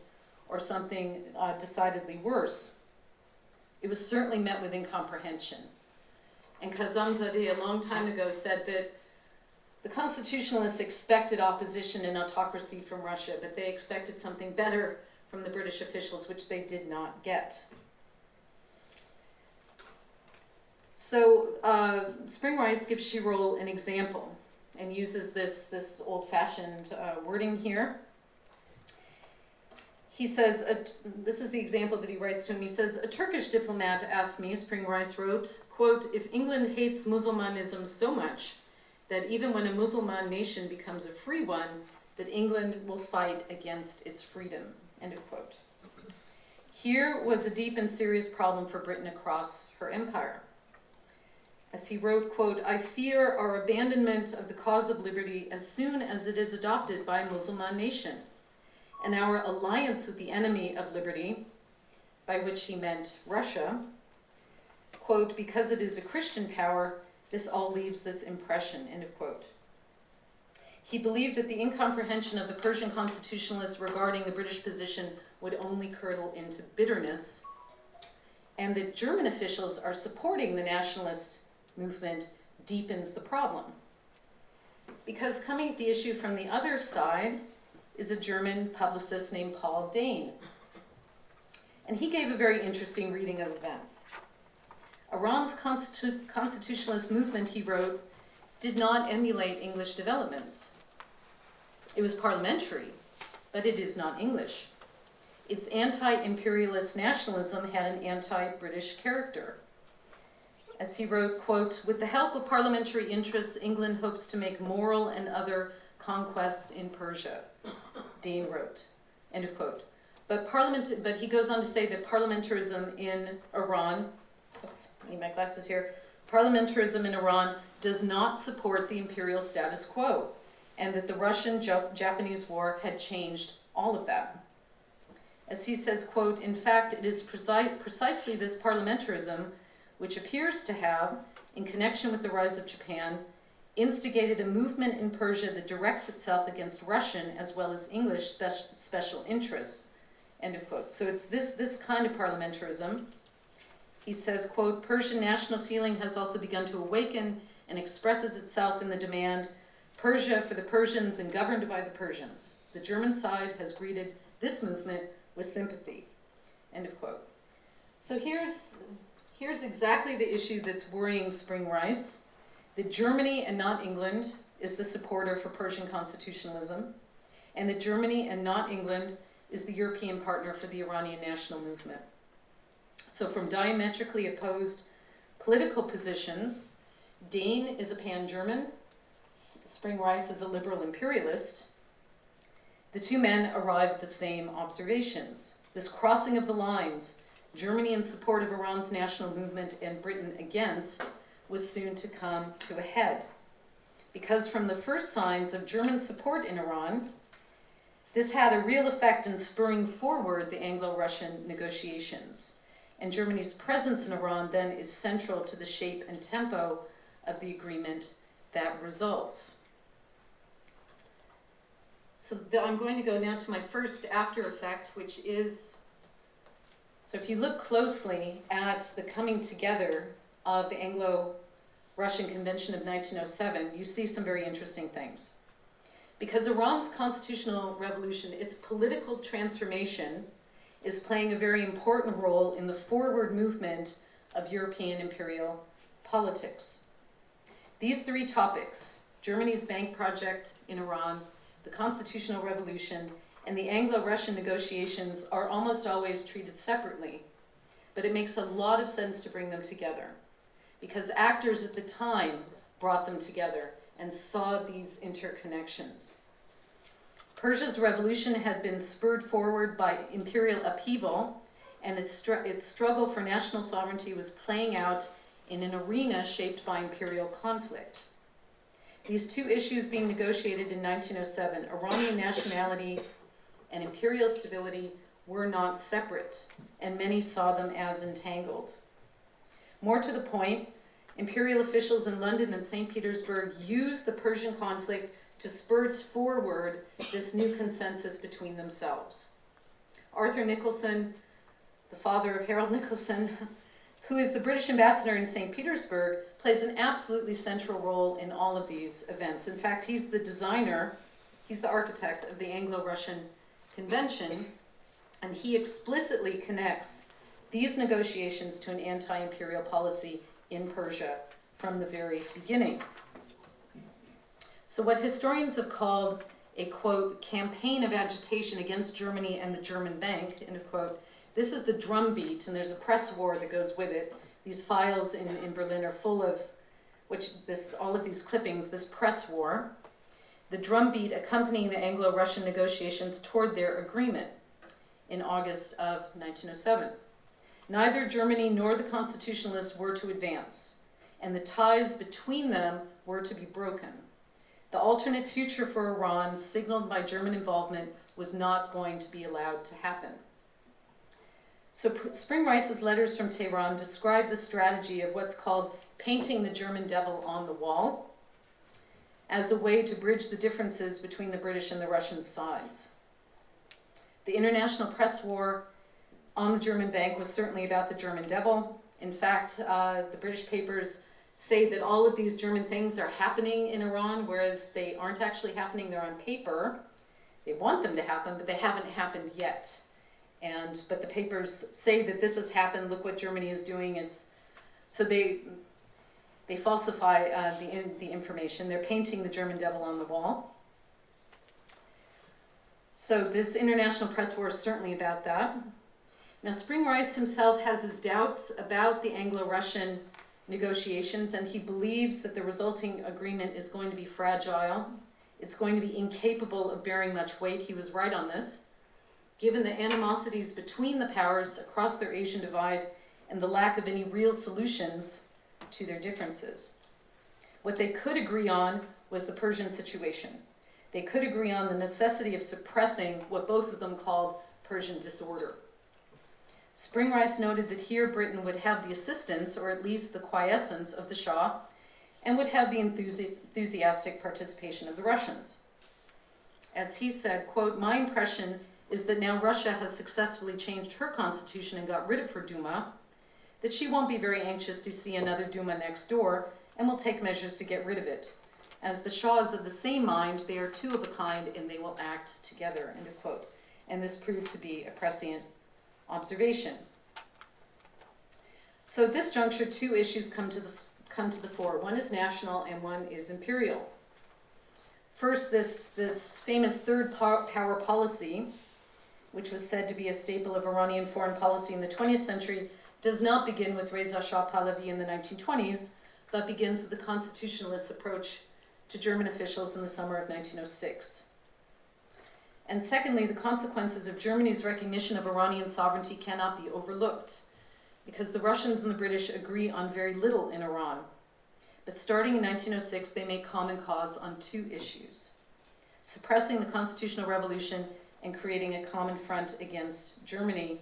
or something decidedly worse. It was certainly met with incomprehension. And Kazamzadeh, a long time ago, said that the constitutionalists expected opposition and autocracy from Russia, but they expected something better from the British officials, which they did not get. So Spring Rice gives Chirault an example and uses this old-fashioned wording here. He says, this is the example that he writes to him. He says, a Turkish diplomat asked me, Spring Rice wrote, quote, if England hates Muslimanism so much that even when a Muslim nation becomes a free one, that England will fight against its freedom, end of quote. Here was a deep and serious problem for Britain across her empire. As he wrote, quote, I fear our abandonment of the cause of liberty as soon as it is adopted by a Muslim nation, and our alliance with the enemy of liberty, by which he meant Russia, quote, because it is a Christian power, this all leaves this impression, end of quote. He believed that the incomprehension of the Persian constitutionalists regarding the British position would only curdle into bitterness, and that German officials are supporting the nationalist movement deepens the problem. Because coming at the issue from the other side is a German publicist named Paul Dane. And he gave a very interesting reading of events. Iran's constitutionalist movement, he wrote, did not emulate English developments. It was parliamentary, but it is not English. Its anti-imperialist nationalism had an anti-British character. As he wrote, quote, with the help of parliamentary interests, England hopes to make moral and other conquests in Persia, Dean wrote, end of quote. But he goes on to say that parliamentarism in Iran, oops, I need my glasses here, parliamentarism in Iran does not support the imperial status quo, and that the Russian-Japanese War had changed all of that. As he says, quote, in fact, it is precisely this parliamentarism which appears to have, in connection with the rise of Japan, instigated a movement in Persia that directs itself against Russian as well as English special interests, end of quote. So it's this kind of parliamentarism. He says, quote, Persian national feeling has also begun to awaken and expresses itself in the demand, Persia for the Persians and governed by the Persians. The German side has greeted this movement with sympathy, end of quote. So here's exactly the issue that's worrying Spring Rice, that Germany and not England is the supporter for Persian constitutionalism, and that Germany and not England is the European partner for the Iranian national movement. So from diametrically opposed political positions, Dane is a pan-German, Spring Rice is a liberal imperialist. The two men arrive at the same observations. This crossing of the lines, Germany in support of Iran's national movement and Britain against, was soon to come to a head. Because from the first signs of German support in Iran, this had a real effect in spurring forward the Anglo-Russian negotiations. And Germany's presence in Iran then is central to the shape and tempo of the agreement that results. So I'm going to go now to my first after effect, which is, so if you look closely at the coming together of the Anglo-Russian Convention of 1907, you see some very interesting things. Because Iran's constitutional revolution, its political transformation, is playing a very important role in the forward movement of European imperial politics. These three topics, Germany's bank project in Iran, the constitutional revolution, and the Anglo-Russian negotiations, are almost always treated separately. But it makes a lot of sense to bring them together, because actors at the time brought them together and saw these interconnections. Persia's revolution had been spurred forward by imperial upheaval, and its struggle for national sovereignty was playing out in an arena shaped by imperial conflict. These two issues being negotiated in 1907, Iranian nationality and imperial stability, were not separate, and many saw them as entangled. More to the point, imperial officials in London and St. Petersburg used the Persian conflict to spur forward this new consensus between themselves. Arthur Nicholson, the father of Harold Nicholson, who is the British ambassador in St. Petersburg, plays an absolutely central role in all of these events. In fact, he's the designer, he's the architect of the Anglo-Russian Convention, and he explicitly connects these negotiations to an anti-imperial policy in Persia from the very beginning. So what historians have called a, quote, campaign of agitation against Germany and the German bank, end of quote, this is the drumbeat, and there's a press war that goes with it. These files in Berlin are full of all of these clippings, this press war, the drumbeat accompanying the Anglo-Russian negotiations toward their agreement in August of 1907. Neither Germany nor the constitutionalists were to advance, and the ties between them were to be broken. The alternate future for Iran, signaled by German involvement, was not going to be allowed to happen. So Spring Rice's letters from Tehran describe the strategy of what's called painting the German devil on the wall as a way to bridge the differences between the British and the Russian sides. The international press war on the German bank was certainly about the German devil. In fact, the British papers say that all of these German things are happening in Iran, whereas they aren't actually happening, they're on paper. They want them to happen, but they haven't happened yet. But the papers say that this has happened, look what Germany is doing. So they falsify the information. They're painting the German devil on the wall. So this international press war is certainly about that. Now, Spring Rice himself has his doubts about the Anglo-Russian negotiations, and he believes that the resulting agreement is going to be fragile. It's going to be incapable of bearing much weight. He was right on this. Given the animosities between the powers across their Asian divide and the lack of any real solutions to their differences. What they could agree on was the Persian situation. They could agree on the necessity of suppressing what both of them called Persian disorder. Spring Rice noted that here Britain would have the assistance, or at least the quiescence, of the Shah, and would have the enthusiastic participation of the Russians. As he said, quote, "My impression is that now Russia has successfully changed her constitution and got rid of her Duma, that she won't be very anxious to see another Duma next door and will take measures to get rid of it. As the Shah is of the same mind, they are two of a kind and they will act together," end of quote. And this proved to be a prescient observation. So at this juncture, two issues come to the fore. One is national and one is imperial. First, this famous third power policy, which was said to be a staple of Iranian foreign policy in the 20th century, does not begin with Reza Shah Pahlavi in the 1920s, but begins with the constitutionalist approach to German officials in the summer of 1906. And secondly, the consequences of Germany's recognition of Iranian sovereignty cannot be overlooked, because the Russians and the British agree on very little in Iran. But starting in 1906, they make common cause on two issues: suppressing the constitutional revolution and creating a common front against Germany.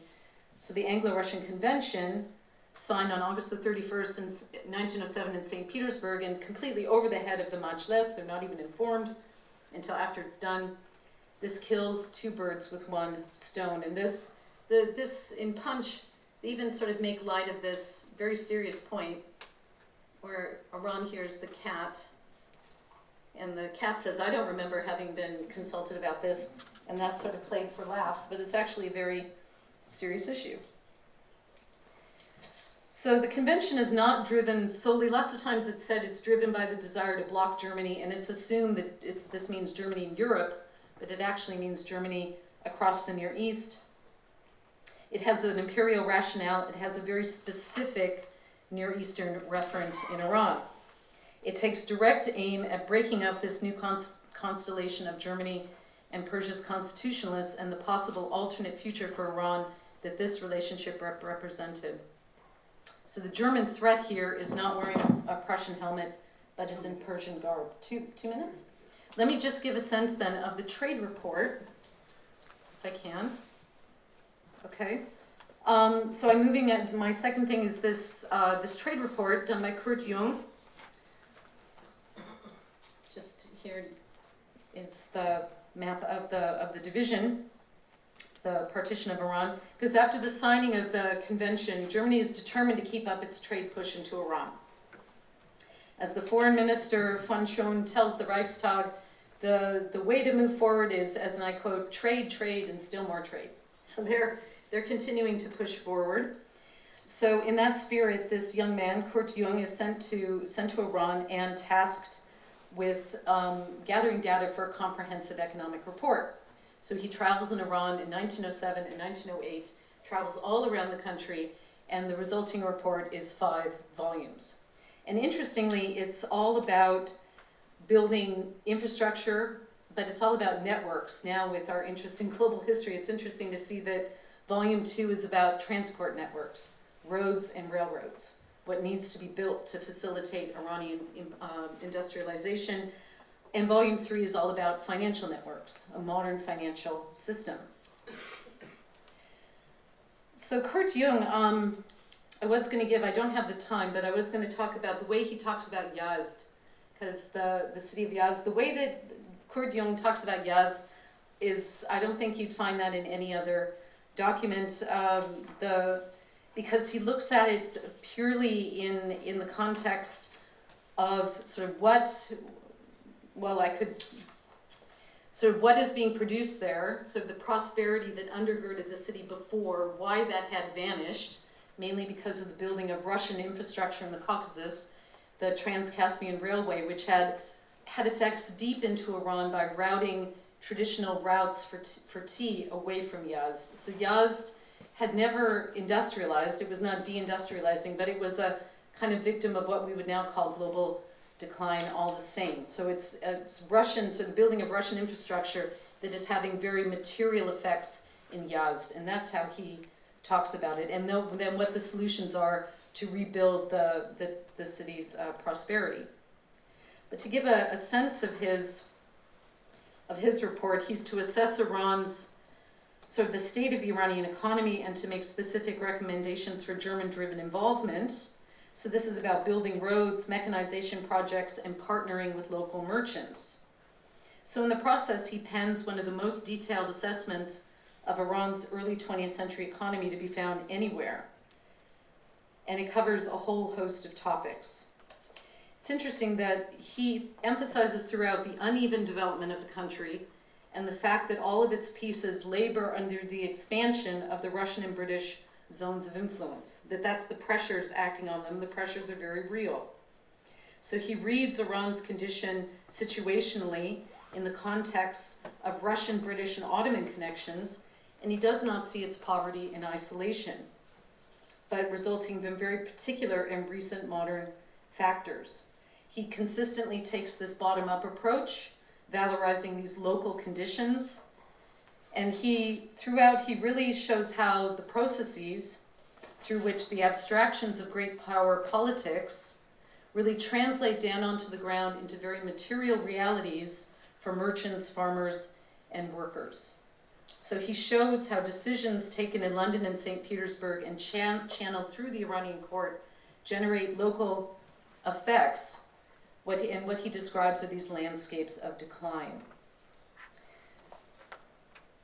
So the Anglo-Russian Convention, signed on August the 31st in 1907 in St. Petersburg, and completely over the head of the Majlis, they're not even informed until after it's done. This kills two birds with one stone. And this in Punch, they even sort of make light of this very serious point where Iran hears the cat, and the cat says, "I don't remember having been consulted about this," and that's sort of played for laughs, but it's actually a very serious issue. So the convention is not driven solely, lots of times it's said it's driven by the desire to block Germany, and it's assumed that this means Germany and Europe, but it actually means Germany across the Near East. It has an imperial rationale. It has a very specific Near Eastern referent in Iran. It takes direct aim at breaking up this new constellation of Germany and Persia's constitutionalists and the possible alternate future for Iran that this relationship represented. So the German threat here is not wearing a Prussian helmet, but is in Persian garb. Two minutes? Let me just give a sense then of the trade report, if I can. Okay. So I'm moving at, my second thing is this trade report done by Kurt Jung. Just here is the map of the division, the partition of Iran. Because after the signing of the convention, Germany is determined to keep up its trade push into Iran. As the foreign minister von Schoen tells the Reichstag, the way to move forward is, as and I quote, trade, and still more trade. So they're continuing to push forward. So in that spirit, this young man, Kurt Jung, is sent to Iran and tasked with gathering data for a comprehensive economic report. So he travels in Iran in 1907 and 1908, travels all around the country, and the resulting report is 5 volumes. And interestingly, it's all about building infrastructure, but it's all about networks. Now with our interest in global history, it's interesting to see that Volume 2 is about transport networks, roads and railroads, what needs to be built to facilitate Iranian industrialization. And Volume 3 is all about financial networks, a modern financial system. So Kurt Jung, I was going to give, I don't have the time, but I was going to talk about the way he talks about Yazd, because the city of Yazd, the way that Kurt Jung talks about Yazd is, I don't think you'd find that in any other document, because he looks at it purely in the context of sort of what, well, So what is being produced there, so the prosperity that undergirded the city before, why that had vanished, mainly because of the building of Russian infrastructure in the Caucasus, the Trans-Caspian Railway, which had effects deep into Iran by routing traditional routes for tea away from Yazd. So Yazd had never industrialized, it was not deindustrializing, but it was a kind of victim of what we would now call global decline all the same. So it's Russian, so the building of Russian infrastructure that is having very material effects in Yazd, and that's how he talks about it. And then what the solutions are to rebuild the city's prosperity. But to give a sense of his report, he's to assess Iran's, sort of the state of the Iranian economy and to make specific recommendations for German-driven involvement. So this is about building roads, mechanization projects, and partnering with local merchants. So in the process, he pens one of the most detailed assessments of Iran's early 20th century economy to be found anywhere. And it covers a whole host of topics. It's interesting that he emphasizes throughout the uneven development of the country and the fact that all of its pieces labor under the expansion of the Russian and British zones of influence, that's the pressures acting on them. The pressures are very real. So he reads Iran's condition situationally in the context of Russian, British, and Ottoman connections, and he does not see its poverty in isolation, but resulting from very particular and recent modern factors. He consistently takes this bottom-up approach, valorizing these local conditions, and throughout he really shows how the processes through which the abstractions of great power politics really translate down onto the ground into very material realities for merchants, farmers, and workers. So he shows how decisions taken in London and St. Petersburg and channeled through the Iranian court generate local effects, and what he describes are these landscapes of decline.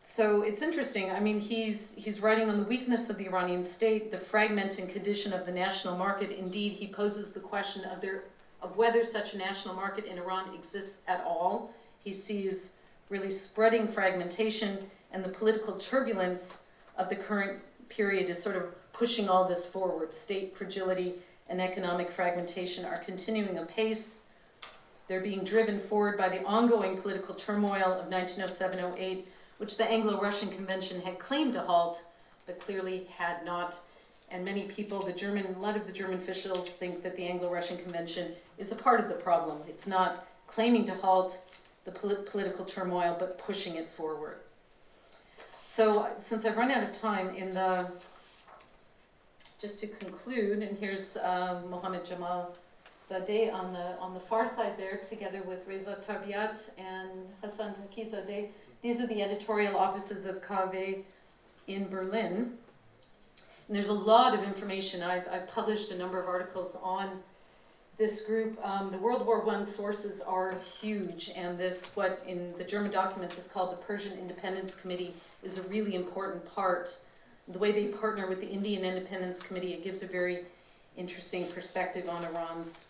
So it's interesting, I mean, he's writing on the weakness of the Iranian state, the fragmented condition of the national market. Indeed, he poses the question of whether such a national market in Iran exists at all. He sees really spreading fragmentation, and the political turbulence of the current period is sort of pushing all this forward. State fragility and economic fragmentation are continuing apace. They're being driven forward by the ongoing political turmoil of 1907-08, which the Anglo-Russian Convention had claimed to halt, but clearly had not. And many people, a lot of the German officials think that the Anglo-Russian Convention is a part of the problem. It's not claiming to halt the political turmoil, but pushing it forward. So since I've run out of time, just to conclude, and here's Mohammed Jamal Zadeh on the far side there, together with Reza Tarbiyat and Hassan Takizadeh. These are the editorial offices of KW in Berlin. And there's a lot of information. I've published a number of articles on this group. The World War I sources are huge, and what in the German documents is called the Persian Independence Committee is a really important part. The way they partner with the Indian Independence Committee, it gives a very interesting perspective on Iran's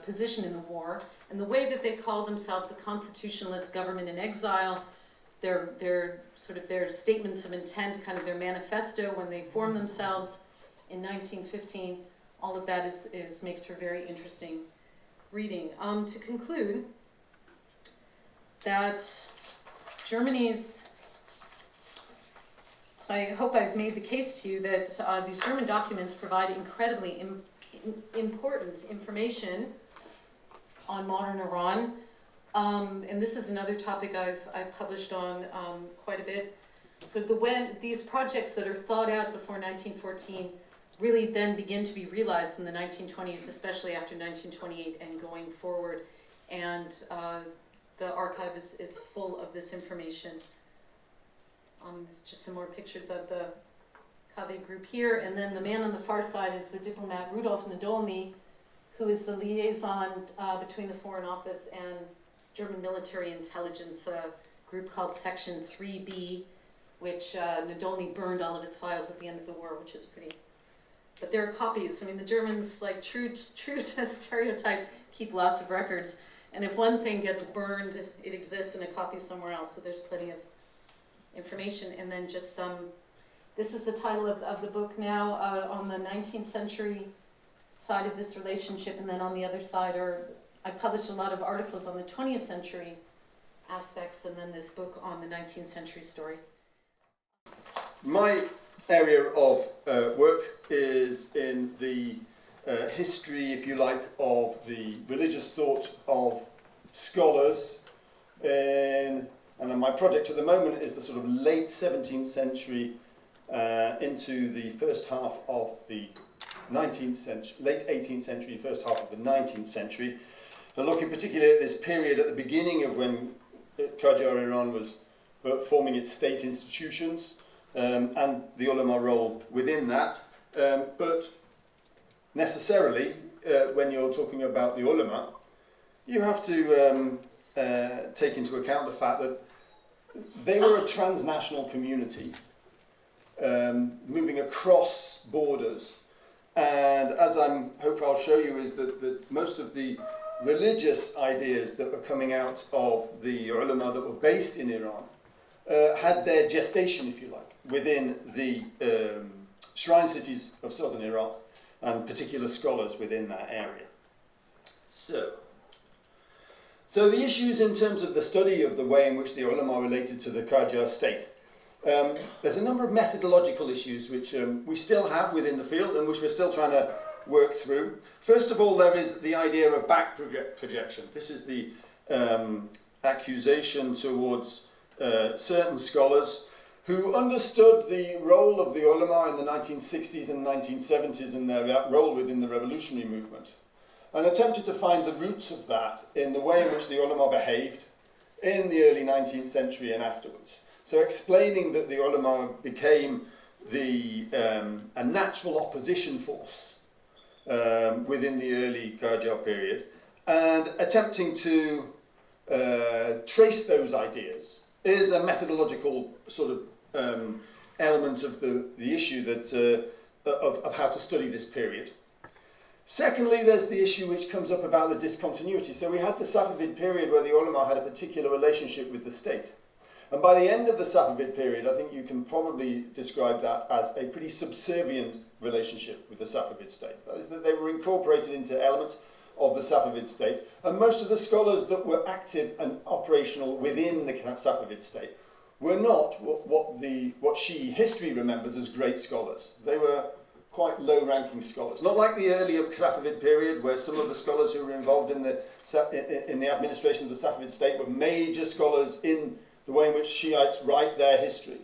position in the war, and the way that they call themselves a constitutionalist government in exile, their statements of intent, kind of their manifesto when they formed themselves in 1915, all of that makes for very interesting reading. To conclude, that Germany's, so I hope I've made the case to you that these German documents provide incredibly important information on modern Iran, and this is another topic I've published on quite a bit. So when these projects that are thought out before 1914 really then begin to be realized in the 1920s, especially after 1928 and going forward, and the archive is full of this information. There's just some more pictures of the KW group here, and then the man on the far side is the diplomat Rudolf Nadolny, who is the liaison between the Foreign Office and German military intelligence, a group called Section 3B, which Nadolny burned all of its files at the end of the war, which is pretty. But there are copies. I mean, the Germans, like true to stereotype, keep lots of records. And if one thing gets burned, it exists in a copy somewhere else, so there's plenty of information. And then just some, this is the title of the book now, on the 19th century side of this relationship, and then on the other side I published a lot of articles on the 20th century aspects, and then this book on the 19th century story. My area of work is in the history, if you like, of the religious thought of scholars, and my project at the moment is the sort of late 17th century into the first half of the 19th century, late 18th century, first half of the 19th century. And looking particularly at this period at the beginning of when Qajar Iran was forming its state institutions, and the ulama role within that. But necessarily, when you're talking about the ulama, you have to take into account the fact that they were a transnational community moving across borders. And as I hope I'll show you, is that most of the religious ideas that were coming out of the ulama that were based in Iran had their gestation, if you like, within the shrine cities of southern Iraq and particular scholars within that area. So the issues in terms of the study of the way in which the ulama related to the Qajar state. There's a number of methodological issues which we still have within the field and which we're still trying to work through. First of all, there is the idea of back projection. This is the accusation towards certain scholars who understood the role of the ulama in the 1960s and 1970s and their role within the revolutionary movement, and attempted to find the roots of that in the way in which the ulama behaved in the early 19th century and afterwards. So explaining that the ulama became a natural opposition force within the early Qajar period, and attempting to trace those ideas is a methodological sort of element of the issue that of how to study this period. Secondly, there's the issue which comes up about the discontinuity. So we had the Safavid period where the ulama had a particular relationship with the state. And by the end of the Safavid period, I think you can probably describe that as a pretty subservient relationship with the Safavid state. That is, that they were incorporated into elements of the Safavid state, and most of the scholars that were active and operational within the Safavid state were not what Shi'i history remembers as great scholars. They were quite low-ranking scholars. Not like the earlier Safavid period, where some of the scholars who were involved in the administration of the Safavid state were major scholars in the way in which Shiites write their history.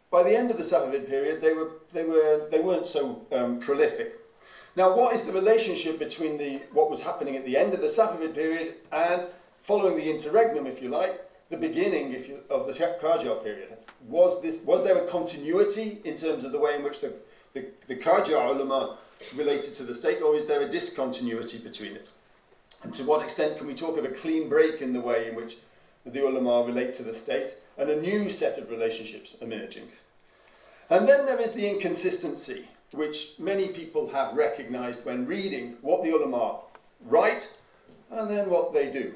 By the end of the Safavid period, they weren't so prolific. Now, what is the relationship between what was happening at the end of the Safavid period and following the interregnum, if you like, the beginning of the Qajar period? Was there a continuity in terms of the way in which the Qajar ulama related to the state, or is there a discontinuity between it? And to what extent can we talk of a clean break in the way in which the ulama relate to the state and a new set of relationships emerging? And then there is the inconsistency, which many people have recognized when reading what the ulama write and then what they do.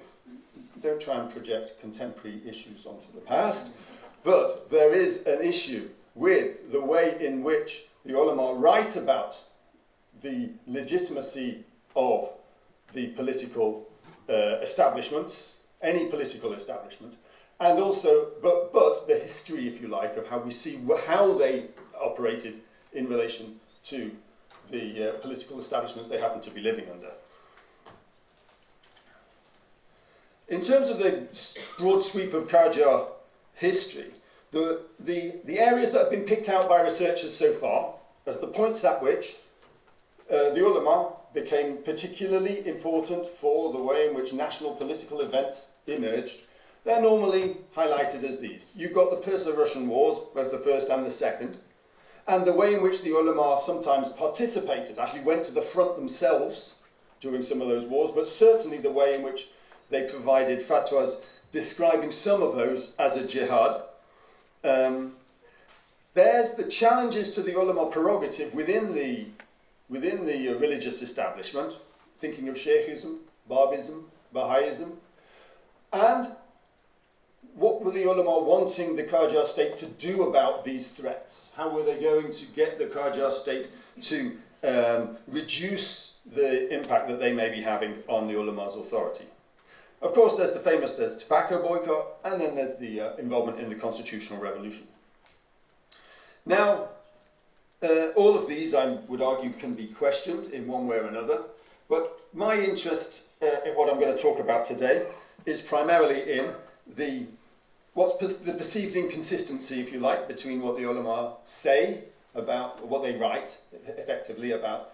Don't try and project contemporary issues onto the past, but there is an issue with the way in which the ulama write about the legitimacy of the political establishments, any political establishment, and also, but the history, if you like, of how we see how they operated in relation to the political establishments they happen to be living under. In terms of the broad sweep of Qajar history, the areas that have been picked out by researchers so far as the points at which the ulama became particularly important for the way in which national political events emerged, they're normally highlighted as these. You've got the Perso-Russian Wars, both the first and the second, and the way in which the ulama sometimes participated, actually went to the front themselves during some of those wars, but certainly the way in which they provided fatwas describing some of those as a jihad. There's the challenges to the ulama prerogative within the religious establishment, thinking of Sheikhism, Babism, Baha'ism, and what were the ulama wanting the Qajar state to do about these threats? How were they going to get the Qajar state to reduce the impact that they may be having on the ulama's authority? Of course, there's tobacco boycott, and then there's the involvement in the constitutional revolution. Now, all of these, I would argue, can be questioned in one way or another, but my interest in what I'm going to talk about today is primarily in the perceived inconsistency, if you like, between what the ulama say about what they write, effectively about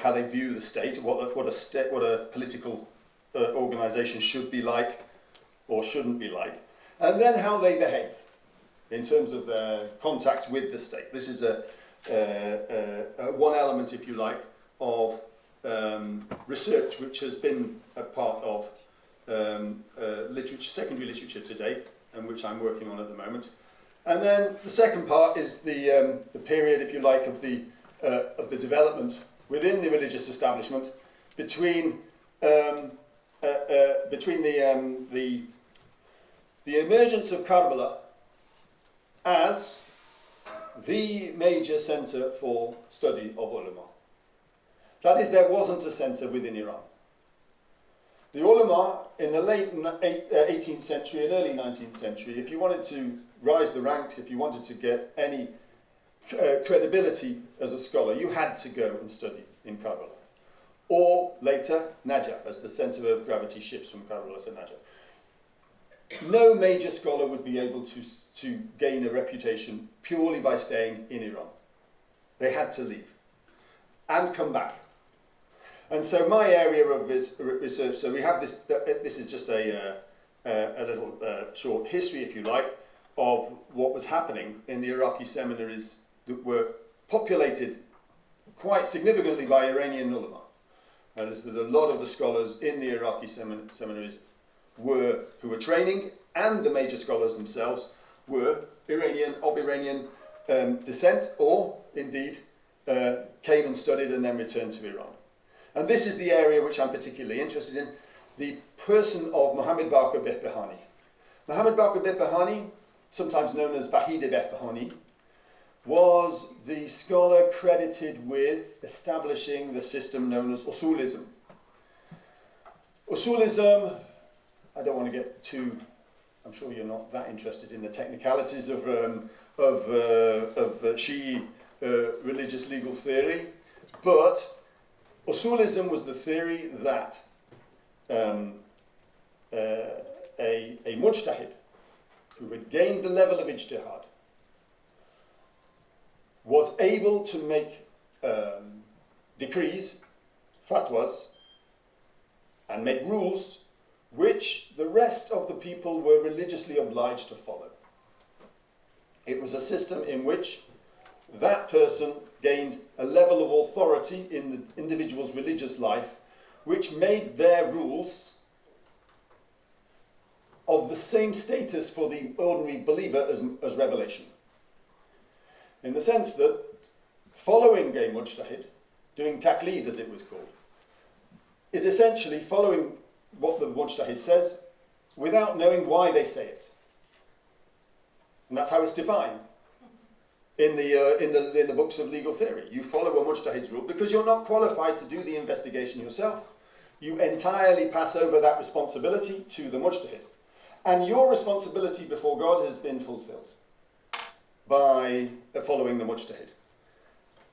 how they view the state, what a political organisation should be like or shouldn't be like, and then how they behave in terms of their contact with the state. This is one element, if you like, of research which has been a part of secondary literature today, and which I'm working on at the moment. And then the second part is the period, if you like, of the development within the religious establishment between the emergence of Karbala as the major centre for study of ulama. That is, there wasn't a centre within Iran. The ulama in the late 18th century and early 19th century, if you wanted to rise the ranks, if you wanted to get any credibility as a scholar, you had to go and study in Karbala. Or later, Najaf, as the centre of gravity shifts from Karbala to Najaf. No major scholar would be able to gain a reputation purely by staying in Iran. They had to leave and come back. And so my area of research, so we have this is just a little short history, if you like, of what was happening in the Iraqi seminaries that were populated quite significantly by Iranian ulama. And there's a lot of the scholars in the Iraqi seminaries who were training, and the major scholars themselves were Iranian descent, or indeed came and studied and then returned to Iran. And this is the area which I'm particularly interested in, the person of Muhammad Baqir Behbahani. Muhammad Baqir Behbahani, sometimes known as Vahid Behbahani, was the scholar credited with establishing the system known as Usulism. Usulism, I don't want to get too, I'm sure you're not that interested in the technicalities of Shi'i religious legal theory, but Usulism was the theory that a mujtahid who had gained the level of ijtihad was able to make decrees, fatwas, and make rules which the rest of the people were religiously obliged to follow. It was a system in which that person gained a level of authority in the individual's religious life, which made their rules of the same status for the ordinary believer as revelation. In the sense that following a mujtahid, doing taqleed as it was called, is essentially following what the mujtahid says without knowing why they say it. And that's how it's defined in the books of legal theory. You follow a mujtahid's rule because you're not qualified to do the investigation yourself. You entirely pass over that responsibility to the mujtahid. And your responsibility before God has been fulfilled by following the mujtahid.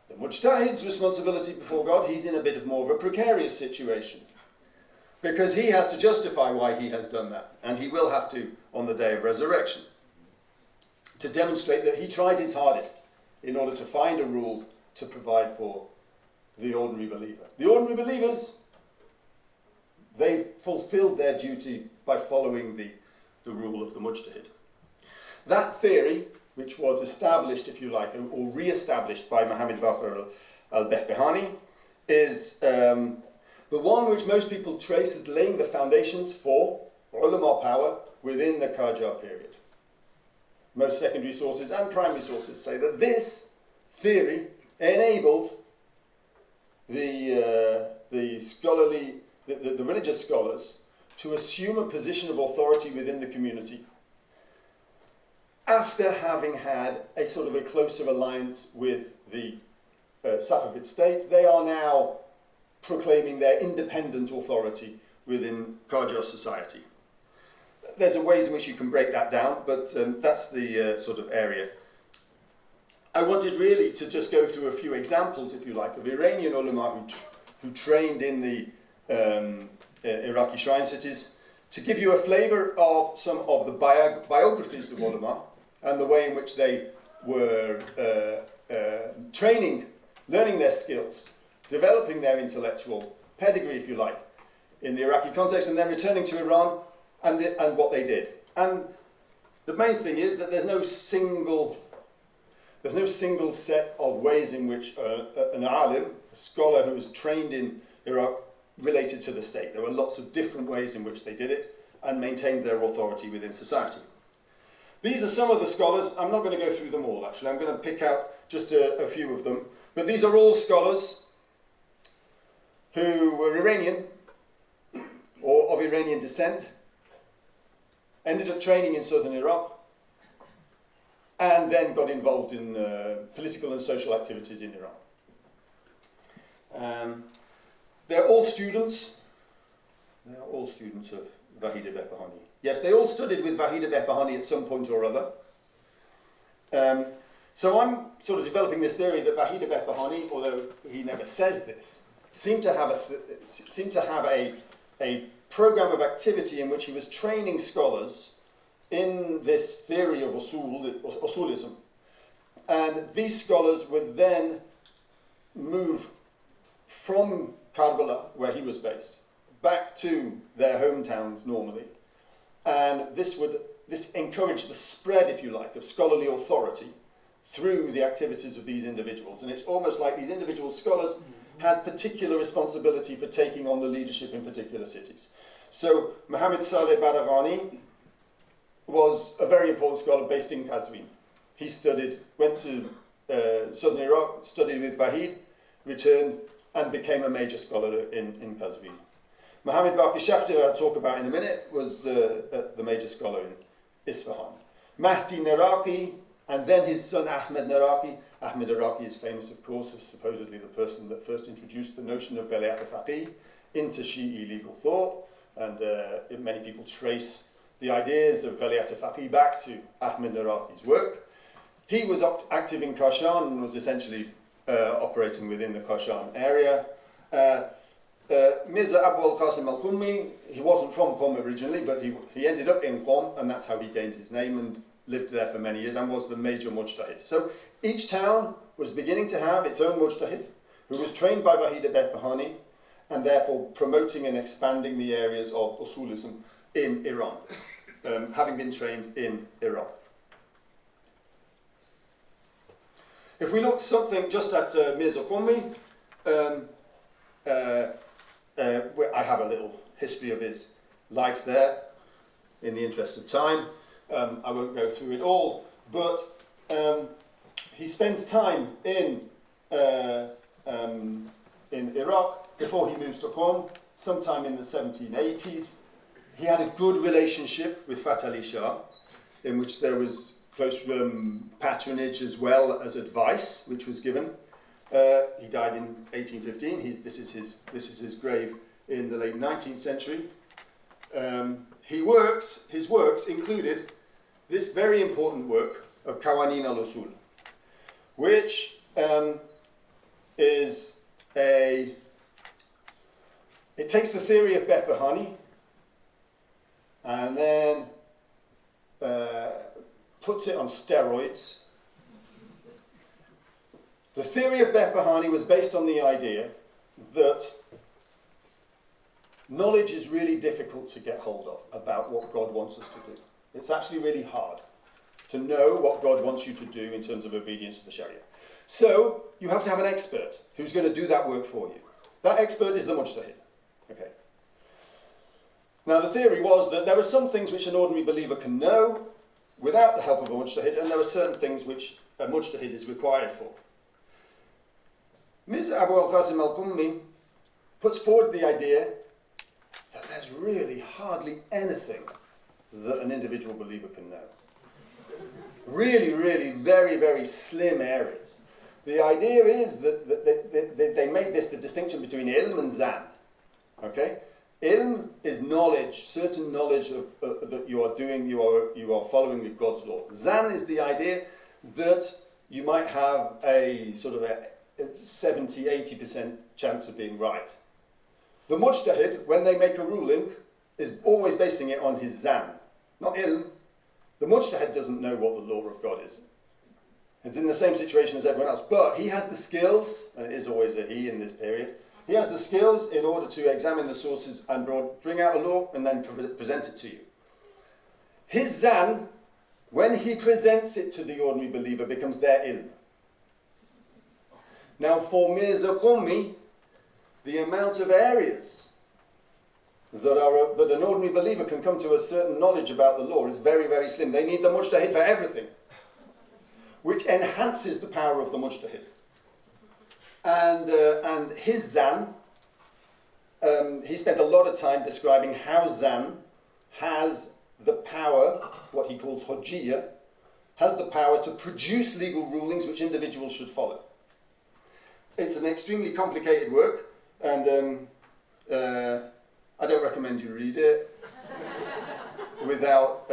The mujtahid's responsibility before God, he's in a bit more of a precarious situation, because he has to justify why he has done that, and he will have to on the day of resurrection, to demonstrate that he tried his hardest in order to find a rule to provide for the ordinary believer. The ordinary believers, they've fulfilled their duty by following the rule of the mujtahid. That theory, which was established, if you like, or re-established by Muhammad Baqir al-Behbahani, is the one which most people trace as laying the foundations for ulama power within the Qajar period. Most secondary sources and primary sources say that this theory enabled the the religious scholars to assume a position of authority within the community after having had a sort of a closer alliance with the Safavid state. They are now proclaiming their independent authority within Qajar society. There's ways in which you can break that down, but that's the sort of area. I wanted really to just go through a few examples, if you like, of Iranian ulama who trained in the Iraqi shrine cities, to give you a flavour of some of the biographies of ulama and the way in which they were training, learning their skills, developing their intellectual pedigree, if you like, in the Iraqi context, and then returning to Iran and what they did. And the main thing is that there's no single set of ways in which an alim, a scholar who was trained in Iraq, related to the state. There were lots of different ways in which they did it and maintained their authority within society. These are some of the scholars. I'm not going to go through them all, actually. I'm going to pick out just a few of them. But these are all scholars who were Iranian or of Iranian descent, ended up training in southern Iraq, and then got involved in political and social activities in Iran. They're all students. They are all students of Vahida Behbahani. Yes, they all studied with Vahida Behbahani at some point or other. So I'm sort of developing this theory that Vahida Behbahani, although he never says this, seemed to have a program of activity in which he was training scholars in this theory of usulism. And these scholars would then move from Karbala, where he was based, back to their hometowns normally. And this encouraged the spread, if you like, of scholarly authority through the activities of these individuals. And it's almost like these individual scholars had particular responsibility for taking on the leadership in particular cities. So Muhammad Saleh Baraghani was a very important scholar based in Qazvin. He went to southern Iraq, studied with Vahid, returned and became a major scholar in Qazvin. Muhammad Baqi Shafti, I'll talk about in a minute, was the major scholar in Isfahan. Mahdi Naraqi, and then his son Ahmed Naraqi. Ahmed Naraqi is famous, of course, as supposedly the person that first introduced the notion of Velayat al-Faqih into Shi'i legal thought, and many people trace the ideas of Velayat al-Faqih back to Ahmed Naraqi's work. He was active in Kashan and was essentially operating within the Kashan area. Mirza Abu al-Qasim al-Qummi, he wasn't from Qom originally, but he ended up in Qom, and that's how he gained his name and lived there for many years and was the major mujtahid. So each town was beginning to have its own mujtahid, who was trained by Vahida Behbahani, and therefore promoting and expanding the areas of usulism in Iran, having been trained in Iraq. If we look something just at Mirza Qummi, I have a little history of his life there in the interest of time. I won't go through it all, but he spends time in Iraq before he moves to Qom, sometime in the 1780s. He had a good relationship with Fath Ali Shah, in which there was close patronage as well as advice, which was given. He died in 1815. This is his grave in the late 19th century. His works included this very important work of Qawanin al-Usul, which it takes the theory of Behbahani and then puts it on steroids. The theory of Behbahani was based on the idea that knowledge is really difficult to get hold of about what God wants us to do. It's actually really hard to know what God wants you to do in terms of obedience to the Sharia. So you have to have an expert who's going to do that work for you. That expert is the mujtahid. Okay. Now the theory was that there are some things which an ordinary believer can know without the help of a mujtahid, and there are certain things which a mujtahid is required for. Mirza Abu al-Qasim al-Qummi puts forward the idea that there's really hardly anything that an individual believer can know. Really, really very, very slim areas. The idea is that they made this the distinction between ilm and zan. Okay? Ilm is knowledge, certain knowledge of, that you are doing, you are following the God's law. Zan is the idea that you might have a sort of a 70-80% chance of being right. The mujtahid, when they make a ruling, is always basing it on his zan, not ilm. The mujtahid doesn't know what the law of God is. It's in the same situation as everyone else, but he has the skills, and it is always a he in this period, he has the skills in order to examine the sources and bring out a law and then present it to you. His zan, when he presents it to the ordinary believer, becomes their ilm. Now for Mirza Qummi, the amount of areas that an ordinary believer can come to a certain knowledge about the law is very, very slim. They need the mujtahid for everything, which enhances the power of the mujtahid. And his zan, he spent a lot of time describing how zan has the power, what he calls hujjiyah, has the power to produce legal rulings which individuals should follow. It's an extremely complicated work, and I don't recommend you read it without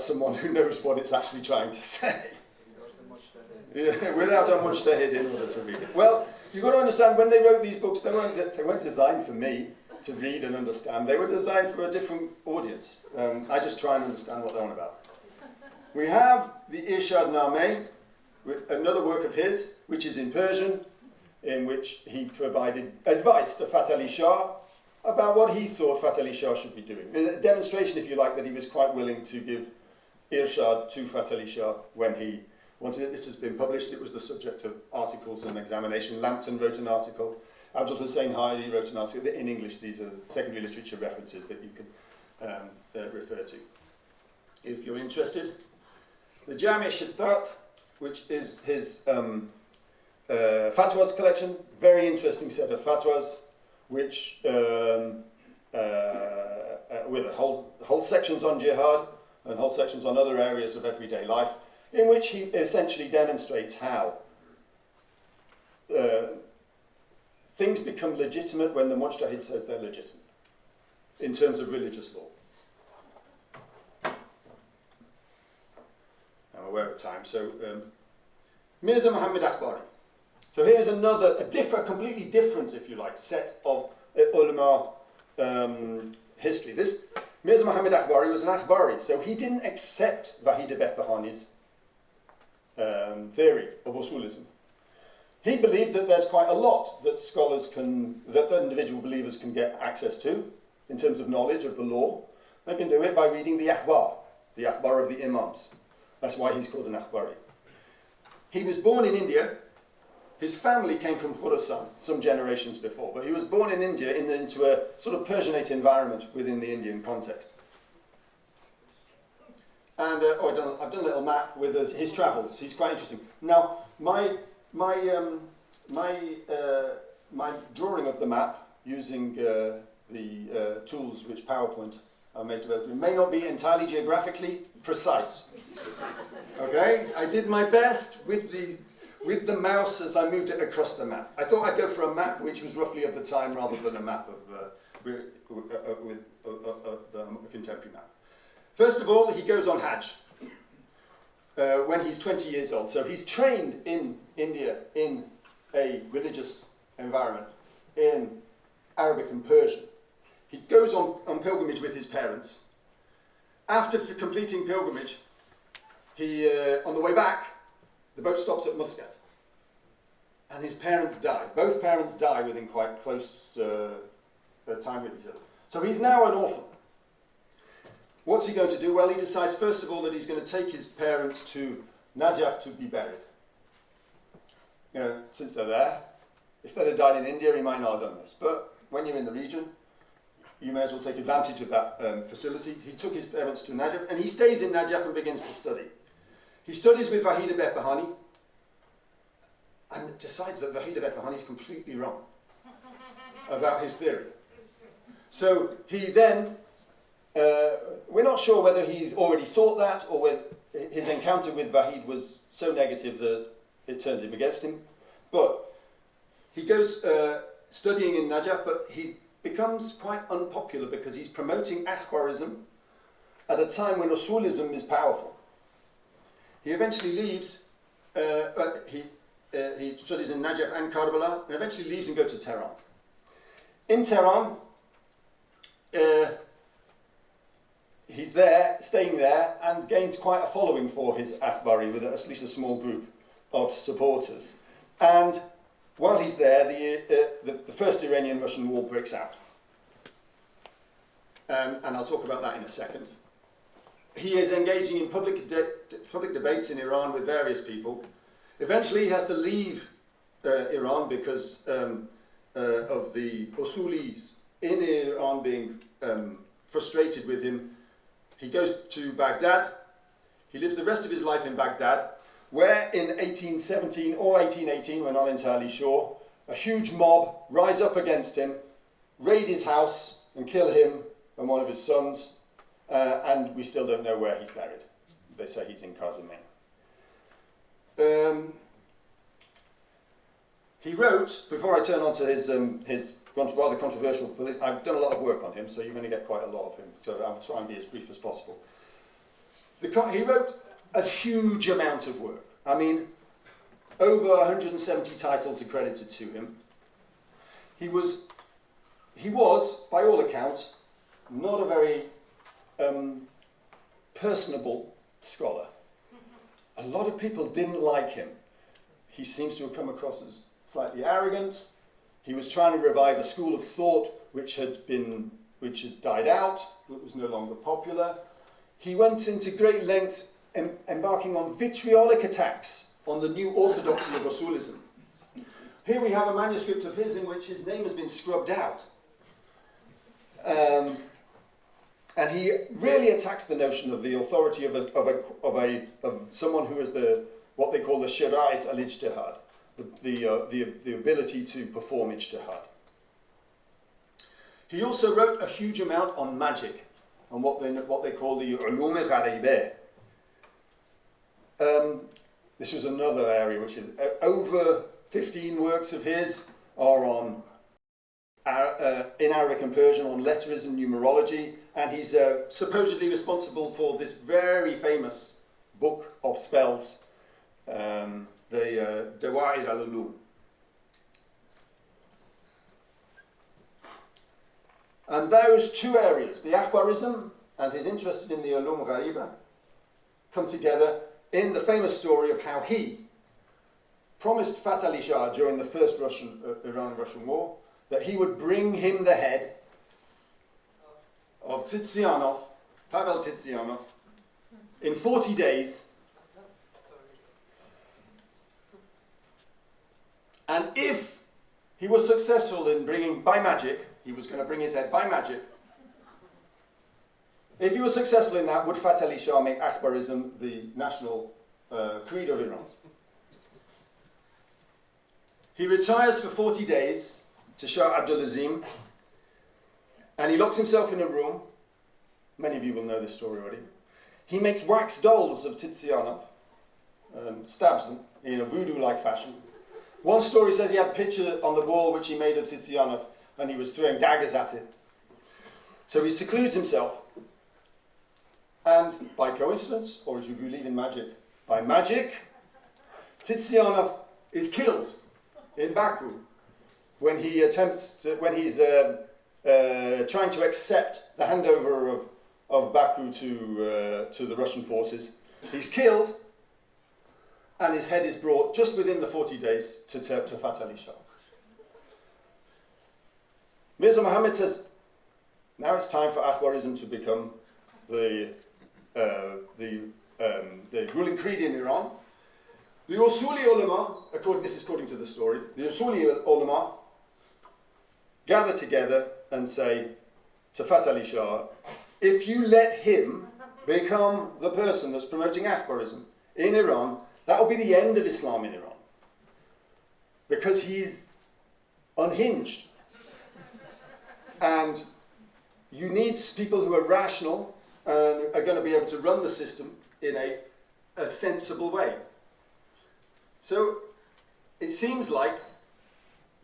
someone who knows what it's actually trying to say. Yeah, without a mujtahid in order to read it. Well, you've got to understand, when they wrote these books, they weren't designed for me to read and understand. They were designed for a different audience. I just try and understand what they're on about. We have the Irshad Nameh, another work of his, which is in Persian, in which he provided advice to Fath Ali Shah about what he thought Fath Ali Shah should be doing. A demonstration, if you like, that he was quite willing to give Irshad to Fath Ali Shah when he wanted it. This has been published. It was the subject of articles and examination. Lampton wrote an article. Abdul Hussein Haidi wrote an article. In English, these are secondary literature references that you can refer to if you're interested. The Jami' Shittat, which is his fatwas collection, very interesting set of fatwas, which with whole sections on jihad and whole sections on other areas of everyday life, in which he essentially demonstrates how things become legitimate when the mujtahid says they're legitimate in terms of religious law. I'm aware of time, so Mirza Muhammad Akhbari. So here's another, completely different, if you like, set of ulama history. This Mirza Muhammad Akhbari was an Akhbari, so he didn't accept Wahid Behbahani's theory of usulism. He believed that there's quite a lot that scholars that individual believers can get access to in terms of knowledge of the law. They can do it by reading the Akhbar of the Imams. That's why he's called an Akhbari. He was born in India. His family came from Khorasan some generations before, but he was born in India into a sort of Persianate environment within the Indian context. And I've done a little map with his travels. He's quite interesting. Now, my drawing of the map using the tools which PowerPoint are made available may not be entirely geographically precise. Okay, I did my best with the mouse as I moved it across the map. I thought I'd go for a map which was roughly of the time rather than a map of the contemporary map. First of all, he goes on Hajj when he's 20 years old. So he's trained in India in a religious environment in Arabic and Persian. He goes on pilgrimage with his parents. After completing pilgrimage, on the way back, the boat stops at Muscat. And his parents die. Both parents die within quite close time with each other. So he's now an orphan. What's he going to do? Well, he decides, first of all, that he's going to take his parents to Najaf to be buried. You know, since they're there. If they'd have died in India, he might not have done this. But when you're in the region, you may as well take advantage of that facility. He took his parents to Najaf, and he stays in Najaf and begins to study. He studies with Wahid Behbahani, and decides that Wahid Behbahani is completely wrong. about his theory. So he then, we're not sure whether he already thought that or whether his encounter with Wahid was so negative that it turned him against him. But he goes studying in Najaf, but he becomes quite unpopular because he's promoting Akhbarism at a time when Usulism is powerful. He eventually leaves, he studies in Najaf and Karbala, and eventually leaves and goes to Tehran. In Tehran, he's there, staying there, and gains quite a following for his Akhbari with at least a small group of supporters. And while he's there, the first Iranian-Russian war breaks out. And I'll talk about that in a second. He is engaging in public debates in Iran with various people. Eventually he has to leave Iran because of the Usulis in Iran being frustrated with him. He goes to Baghdad. He lives the rest of his life in Baghdad, where in 1817 or 1818, we're not entirely sure, a huge mob rise up against him, raid his house and kill him and one of his sons, and we still don't know where he's buried. They say he's in Kazimane. He wrote, before I turn on to his rather controversial, I've done a lot of work on him, so you're going to get quite a lot of him, so I'll try and be as brief as possible. He wrote a huge amount of work. I mean, over 170 titles accredited to him. He was, by all accounts, not a very personable scholar. A lot of people didn't like him. He seems to have come across as slightly arrogant. He was trying to revive a school of thought which had died out, that was no longer popular. He went into great lengths embarking on vitriolic attacks on the new orthodoxy of Usulism. Here we have a manuscript of his in which his name has been scrubbed out. And he really attacks the notion of the authority of someone who is what they call the Shira'it al-Ijtihad, the ability to perform ijtihad. He also wrote a huge amount on magic, on what they call the ulum al-gharibeh. This was another area which is over 15 works of his are on in Arabic and Persian on letterism, numerology, and he's supposedly responsible for this very famous book of spells, the Dawa'ir al-Ulum. And those two areas, the Akhbarism and his interest in the Ulum Ghariba, come together in the famous story of how he promised Fath Ali Shah during the first Iran-Russian war that he would bring him the head of Tizianov, Pavel Tizianov, in 40 days. And if he was successful in bringing, by magic, he was going to bring his head by magic. If he was successful in that, would Fath Ali Shah make Akhbarism the national creed of Iran? He retires for 40 days to Shah Abdul-Azim, and he locks himself in a room. Many of you will know this story already. He makes wax dolls of Tizianov and stabs them in a voodoo-like fashion. One story says he had a picture on the wall which he made of Tizianov, and he was throwing daggers at it. So he secludes himself, and by coincidence, or if you believe in magic, by magic, Tizianov is killed in Baku when he he's trying to accept the handover of Baku to the Russian forces. He's killed, and his head is brought just within the 40 days to Fath Ali Shah. Mirza Muhammad says, now it's time for Akhbarism to become the ruling creed in Iran. The Usuli ulama, this is according to the story, the Usuli ulama gather together and say to Fath Ali Shah, if you let him become the person that's promoting Akhbarism in Iran, that will be the end of Islam in Iran. Because he's unhinged. And you need people who are rational and are going to be able to run the system in a sensible way. So it seems like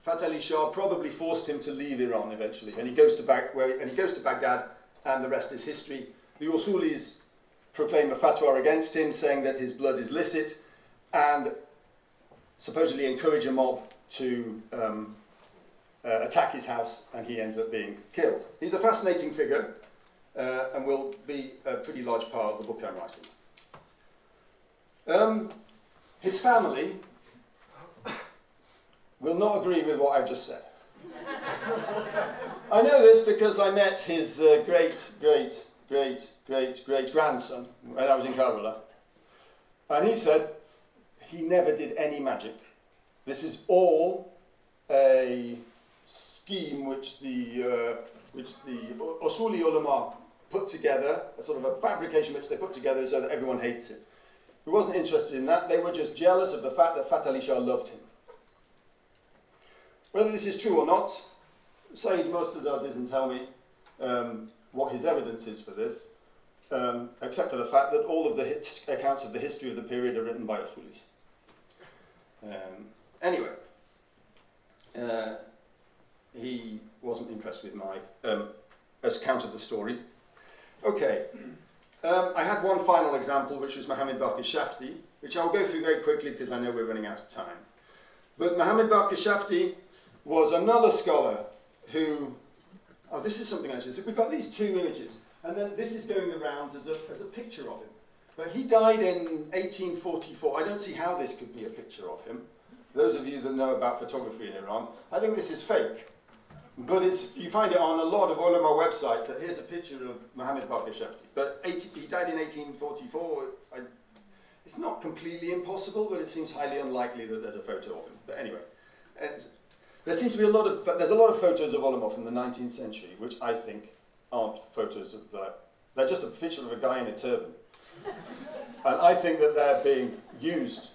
Fath Ali Shah probably forced him to leave Iran eventually, and he goes to Baghdad, and the rest is history. The Usulis proclaim a fatwa against him, saying that his blood is licit, and supposedly encourage a mob to attack his house, and he ends up being killed. He's a fascinating figure, and will be a pretty large part of the book I'm writing. His family will not agree with what I've just said. I know this because I met his great-great-great-great-grandson when I was in Karbala, and he said he never did any magic. This is all a scheme which the Usuli ulama put together, a sort of a fabrication which they put together so that everyone hates him. He wasn't interested in that. They were just jealous of the fact that Fath Ali Shah loved him. Whether this is true or not, Sayyid Murtada doesn't tell me what his evidence is for this, except for the fact that all of the accounts of the history of the period are written by Usulis. Anyway, he wasn't impressed with my account of the story. Okay, I had one final example, which was Muhammad Baqir Shafti, which I'll go through very quickly because I know we're running out of time. But Muhammad Baqir Shafti was another scholar who, oh, this is something actually, so we've got these two images, and then this is going the rounds as a picture of him. But he died in 1844. I don't see how this could be a picture of him. Those of you that know about photography in Iran, I think this is fake. But you find it on a lot of ulama websites that here's a picture of Muhammad Baqir Shafti. But he died in 1844. It's not completely impossible, but it seems highly unlikely that there's a photo of him. But anyway, there seems to be there's a lot of photos of ulama from the 19th century, which I think aren't photos of that. They're just a picture of a guy in a turban. And I think that they're being used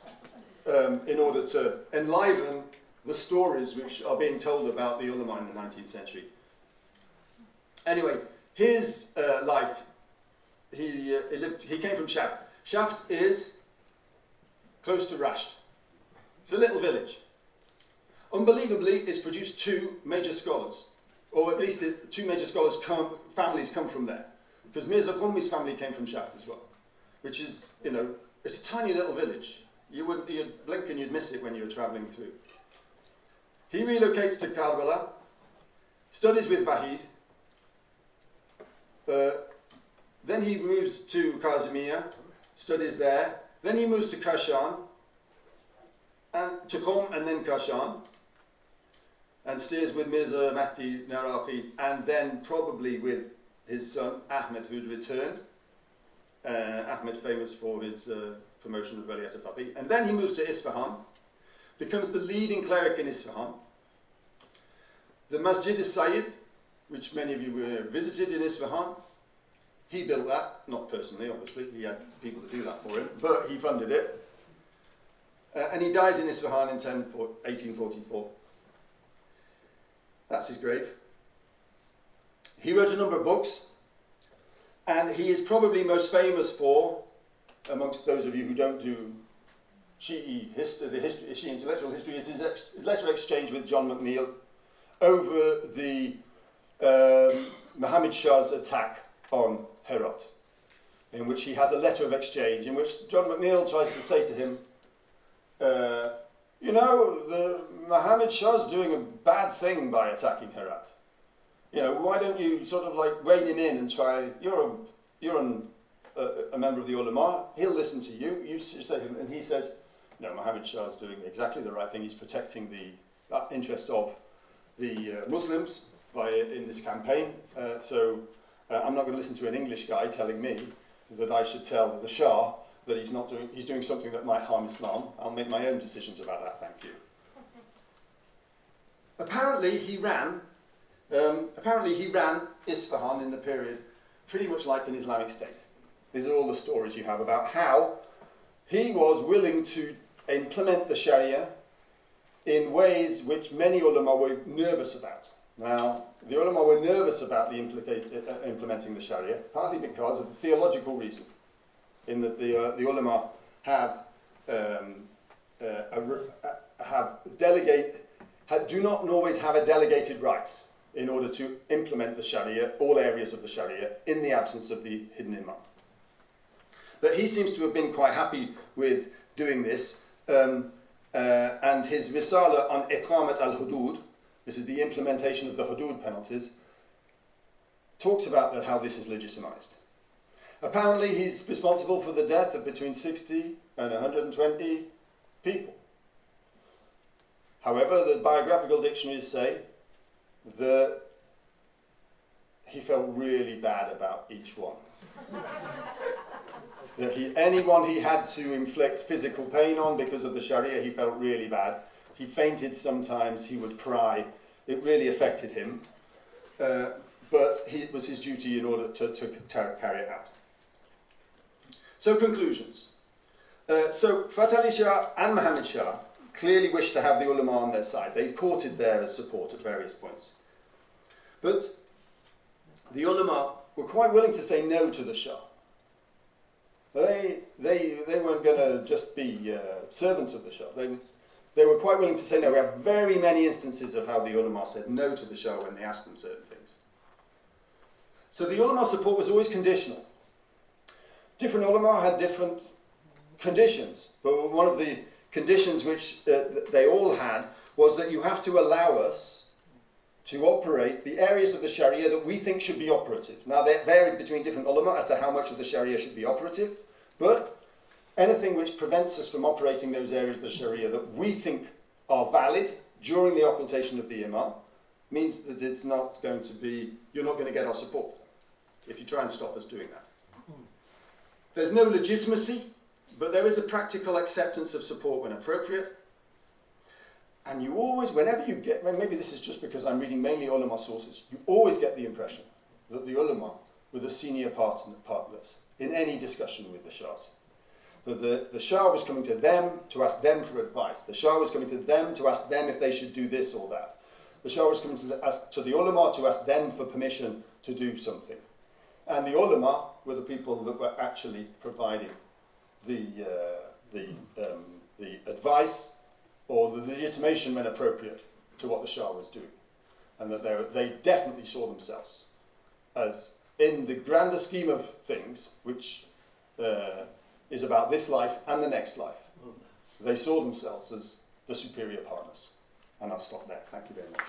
in order to enliven the stories which are being told about the ulama in the 19th century. Anyway, his life, he came from Shaft. Shaft is close to Rasht. It's a little village. Unbelievably, it's produced two major scholars, or at least two major scholars families come from there, because Mirza Qummi's family came from Shaft as well, which is, it's a tiny little village. You'd blink and you'd miss it when you were travelling through. He relocates to Karbala, studies with Vahid, then he moves to Kazimiya, studies there, then he moves to Kashan, and to Qom and then Kashan, and stays with Mirza Mahdi Naraqi, and then probably with his son Ahmed, who'd returned. Ahmed famous for his promotion of Veliyat al-Faqih. And then he moves to Isfahan, becomes the leading cleric in Isfahan. The Masjid al-Sayyid, which many of you visited in Isfahan, he built that, not personally obviously, he had people to do that for him, but he funded it. And he dies in Isfahan in 1844. That's his grave. He wrote a number of books, and he is probably most famous for, amongst those of you who don't do Shi'i history, Shi'i intellectual history, is his letter exchange with John McNeill over the Muhammad Shah's attack on Herat, in which he has a letter of exchange in which John McNeill tries to say to him, the Muhammad Shah's doing a bad thing by attacking Herat. Why don't you sort of like rein him in and try, you're a member of the ulama, he'll listen to you, you say to him, and he says, no, Muhammad Shah's doing exactly the right thing, he's protecting the interests of the Muslims in this campaign, so I'm not going to listen to an English guy telling me that I should tell the Shah that he's doing something that might harm Islam. I'll make my own decisions about that, thank you. Apparently he ran Isfahan in the period pretty much like an Islamic state. These are all the stories you have about how he was willing to implement the Sharia in ways which many ulama were nervous about. Now, the ulama were nervous about implementing the Sharia, partly because of the theological reason, in that the ulama do not always have a delegated right in order to implement the Sharia, all areas of the Sharia, in the absence of the hidden imam. But he seems to have been quite happy with doing this, and his risala on Iqamat al-Hudud, this is the implementation of the Hudud penalties, talks about how this is legitimized. Apparently he's responsible for the death of between 60 and 120 people. However, the biographical dictionaries say that he felt really bad about each one. That anyone he had to inflict physical pain on because of the Sharia, he felt really bad. He fainted sometimes, he would cry. It really affected him. But it was his duty in order to carry it out. So conclusions. So Fatih Ali Shah and Muhammad Shah clearly wished to have the ulama on their side. They courted their support at various points. But the ulama were quite willing to say no to the Shah. They weren't going to just be servants of the Shah. They were quite willing to say no. We have very many instances of how the ulama said no to the Shah when they asked them certain things. So the ulama support was always conditional. Different ulama had different conditions, but one of the conditions which they all had was that you have to allow us to operate the areas of the Sharia that we think should be operative. Now, they varied between different ulama as to how much of the Sharia should be operative, but anything which prevents us from operating those areas of the Sharia that we think are valid during the occultation of the Imam means that it's not going to be, you're not going to get our support if you try and stop us doing that. There's no legitimacy, but there is a practical acceptance of support when appropriate. And you always, whenever you get, maybe this is just because I'm reading mainly ulama sources, you always get the impression that the ulama were the senior partners in any discussion with the Shahs. That the Shah was coming to them to ask them for advice. The Shah was coming to them to ask them if they should do this or that. The Shah was coming to the ulama to ask them for permission to do something. And the ulama were the people that were actually providing the advice or the legitimation when appropriate to what the Shah was doing. And that they definitely saw themselves as, in the grander scheme of things, which is about this life and the next life, they saw themselves as the superior partners. And I'll stop there. Thank you very much.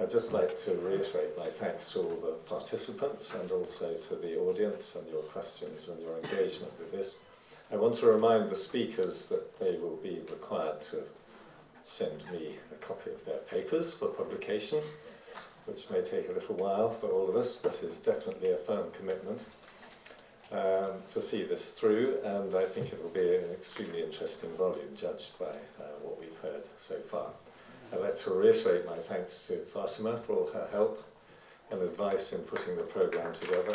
I'd just like to reiterate my thanks to all the participants and also to the audience and your questions and your engagement with this. I want to remind the speakers that they will be required to send me a copy of their papers for publication, which may take a little while for all of us, but is definitely a firm commitment to see this through, and I think it will be an extremely interesting volume judged by what we've heard so far. I'd like to reiterate my thanks to Fatima for all her help and advice in putting the programme together.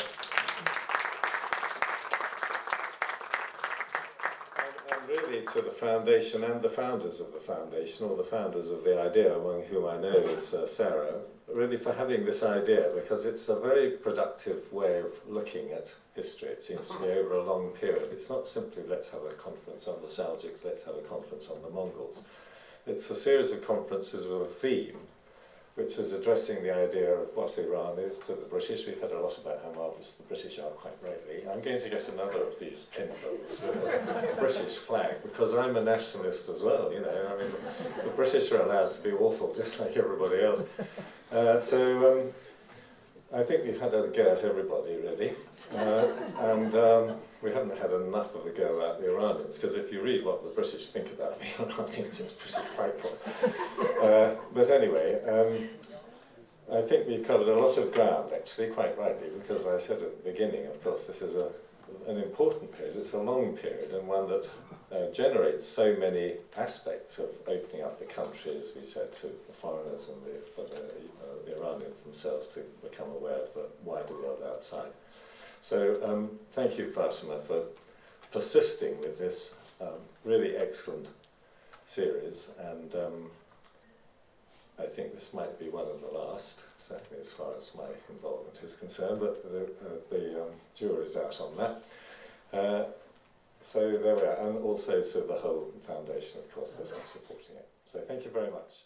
And really to the foundation and the founders of the foundation, or the founders of the idea, among whom I know is Sarah, really for having this idea, because it's a very productive way of looking at history. It seems to me over a long period. It's not simply let's have a conference on the Seljuks, let's have a conference on the Mongols. It's a series of conferences with a theme, which is addressing the idea of what Iran is to the British. We've heard a lot about how marvellous the British are, quite rightly. I'm going to get another of these pin books with a British flag, because I'm a nationalist as well, you know. I mean, the British are allowed to be awful, just like everybody else. I think we've had a go at everybody, really. And we haven't had enough of a go at the Iranians, because if you read what the British think about the Iranians, it's pretty frightful. But anyway, I think we've covered a lot of ground, actually, quite rightly, because I said at the beginning, of course, this is an important period. It's a long period, and one that generates so many aspects of opening up the country, as we said, to the foreigners and the Iranians themselves to become aware of the wider world outside. So thank you, Fatima, for persisting with this really excellent series, and I think this might be one of the last, certainly as far as my involvement is concerned, but the jury's out on that. So there we are, and also to the whole foundation, of course, as us supporting it. So thank you very much.